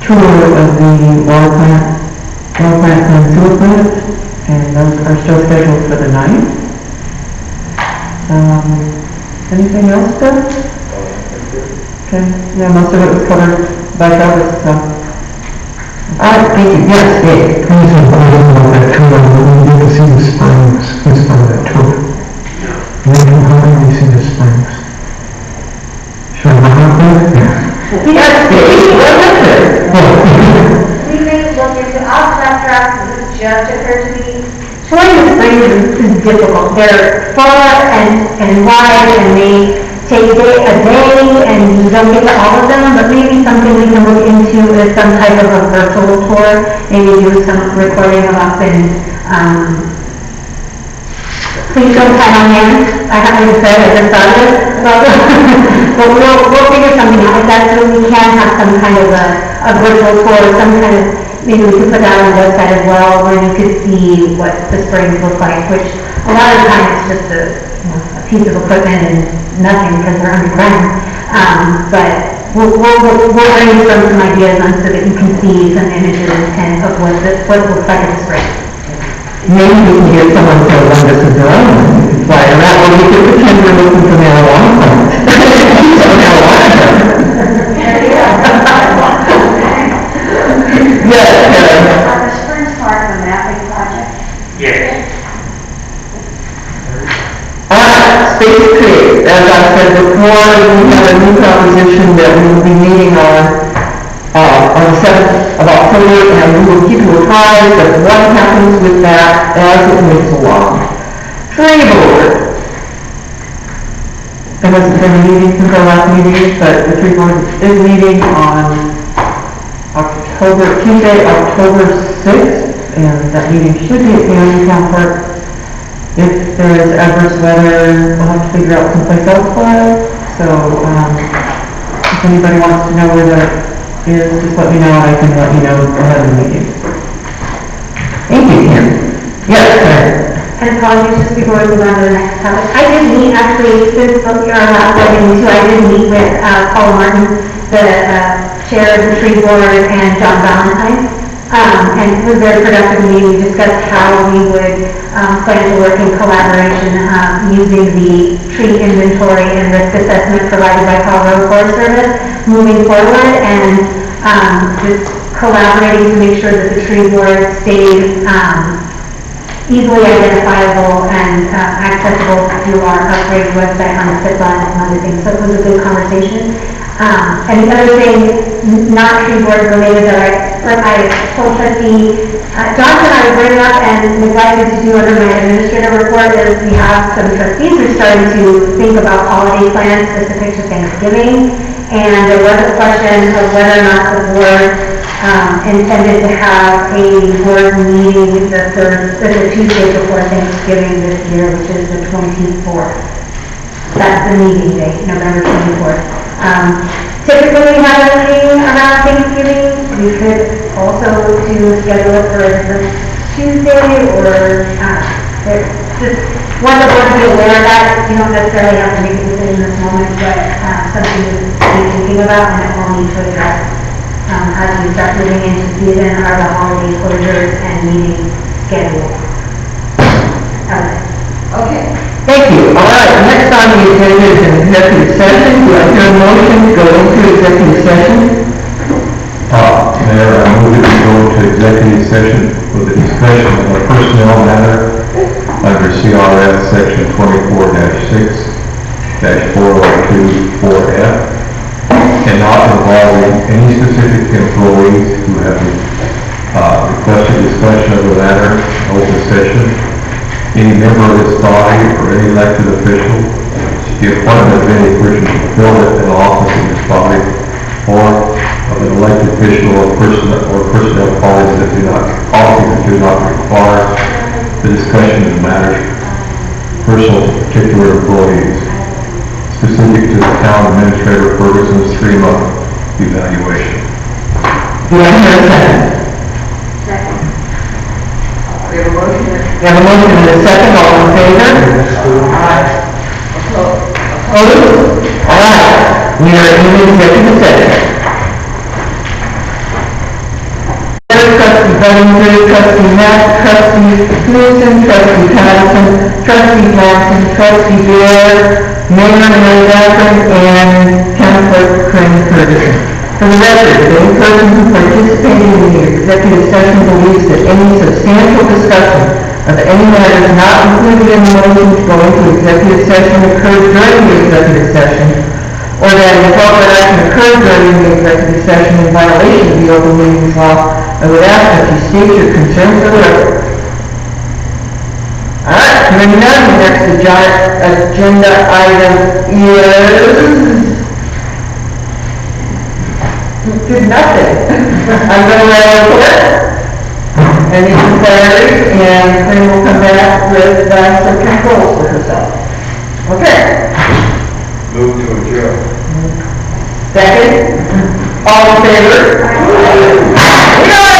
tour of the water plant and sewer plant, and those are still scheduled for the 9th. Anything else, Bill? Okay, yeah, most of it was covered by Travis, so. All right, thank you. Yes, Dave.
I was invited on that tour, we get to see the springs as part of that tour. How do we see the springs? Should I go out there? Yeah.
Yes, Dave, what is it?
We may look into off-track, this just occurred to me.
Touring the springs is difficult. They're far and wide, and they take a day, and you don't get to all of them, but maybe something we can look into is some type of a virtual tour, maybe do some recording of up and, please don't tie on hands. I haven't even said I just started, but we'll figure something out like that, so we can have some kind of a virtual tour, some kind of, maybe we could put that on the website as well, where you could see what the springs look like, which a lot of the time it's just a piece of equipment and nothing because they're underground. But we'll brainstorm some ideas on so that you can see some images and of what it looks like in the spring.
Maybe we can get someone to lend us a drone and fly around, or we could pretend we're looking for marijuana plants. Yes, Karen.
The Springs Park, the mapping project.
Yes.
Space Creek, as I said before, we have a new proposition that we will be meeting on the 7th of October, and we will keep you apprised of what happens with that as it moves along. Tree Board. There hasn't been a meeting since our last meeting, but the Tree Board is meeting on Tuesday, October 6th, and that meeting should be at the Town Park. If there is adverse weather, we'll have to figure out someplace else for it. So, if anybody wants to know where that is, just let me know, and I can let you know ahead of the meeting. Thank you, Kim. Yes, sir.
And apologies, just before we move on to the next topic. I did meet, actually, since our last meeting too, I did meet with Paul Martin, the chair of the Tree Board, and John Valentine. And it was a very productive meeting. We discussed how we would plan to work in collaboration using the tree inventory and risk assessment provided by Colorado Forest Service moving forward, and just collaborating to make sure that the tree board stays easily identifiable and accessible through our upgraded website on the CIPA and some other things. So it was a good conversation. And the other thing, not tree board related, that I told trustee Johnson I would bring up and neglected to do under my administrative report is we have some trustees who are starting to think about holiday plans specific to Thanksgiving. And there was a question of whether or not the board intended to have a board meeting the Tuesday before Thanksgiving this year, which is the 24th. That's the meeting date, November 24th. Typically we have a meeting around Thanksgiving. We could also schedule it for a different Tuesday, or just want the board to be aware of that. You don't necessarily have to make a decision this moment, but something to be thinking about and that we'll need to address.
as we start moving into season are the holiday closures and meeting schedule.
Okay, thank you. All right, next on the agenda is an executive session. Do I hear a motion to go into executive session?
Mayor, I move that we go into executive session for the discussion of a personnel matter under CRS section 24-6-4024F and not involving any specific employees who have requested discussion of the matter in open session, any member of this body or any elected official, the appointment of any person to fill an office in this body, or of an elected official or personnel policies that do not require the discussion of matters personal to particular employees, specific to the town administrator Ferguson's 3-month evaluation.
Do I hear a second?
Second.
We have a motion and a second. All in favor? Aye. Opposed? All right, we are in executive session. Trustee Bellinger, Trustee Matt, Trustee Newsom, Trustee Patterson, Trustee Johnson, Trustee Bear, Mayor Mary Bethlen, and County Clerk Corinne Ferguson. For the record, any person who participated in the executive session believes that any substantial discussion of any matters not included in the motion to go into executive session occurred during the executive session, or that improper action occurred during the executive session in violation of the open meetings law. I would ask that you state your concerns for the record. All right, hearing none, the next agenda item is... Did nothing. I'm going to report. Any inquiries, and then we'll come back with some controls for herself. Okay.
Move to adjourn.
Second? All in favor? We are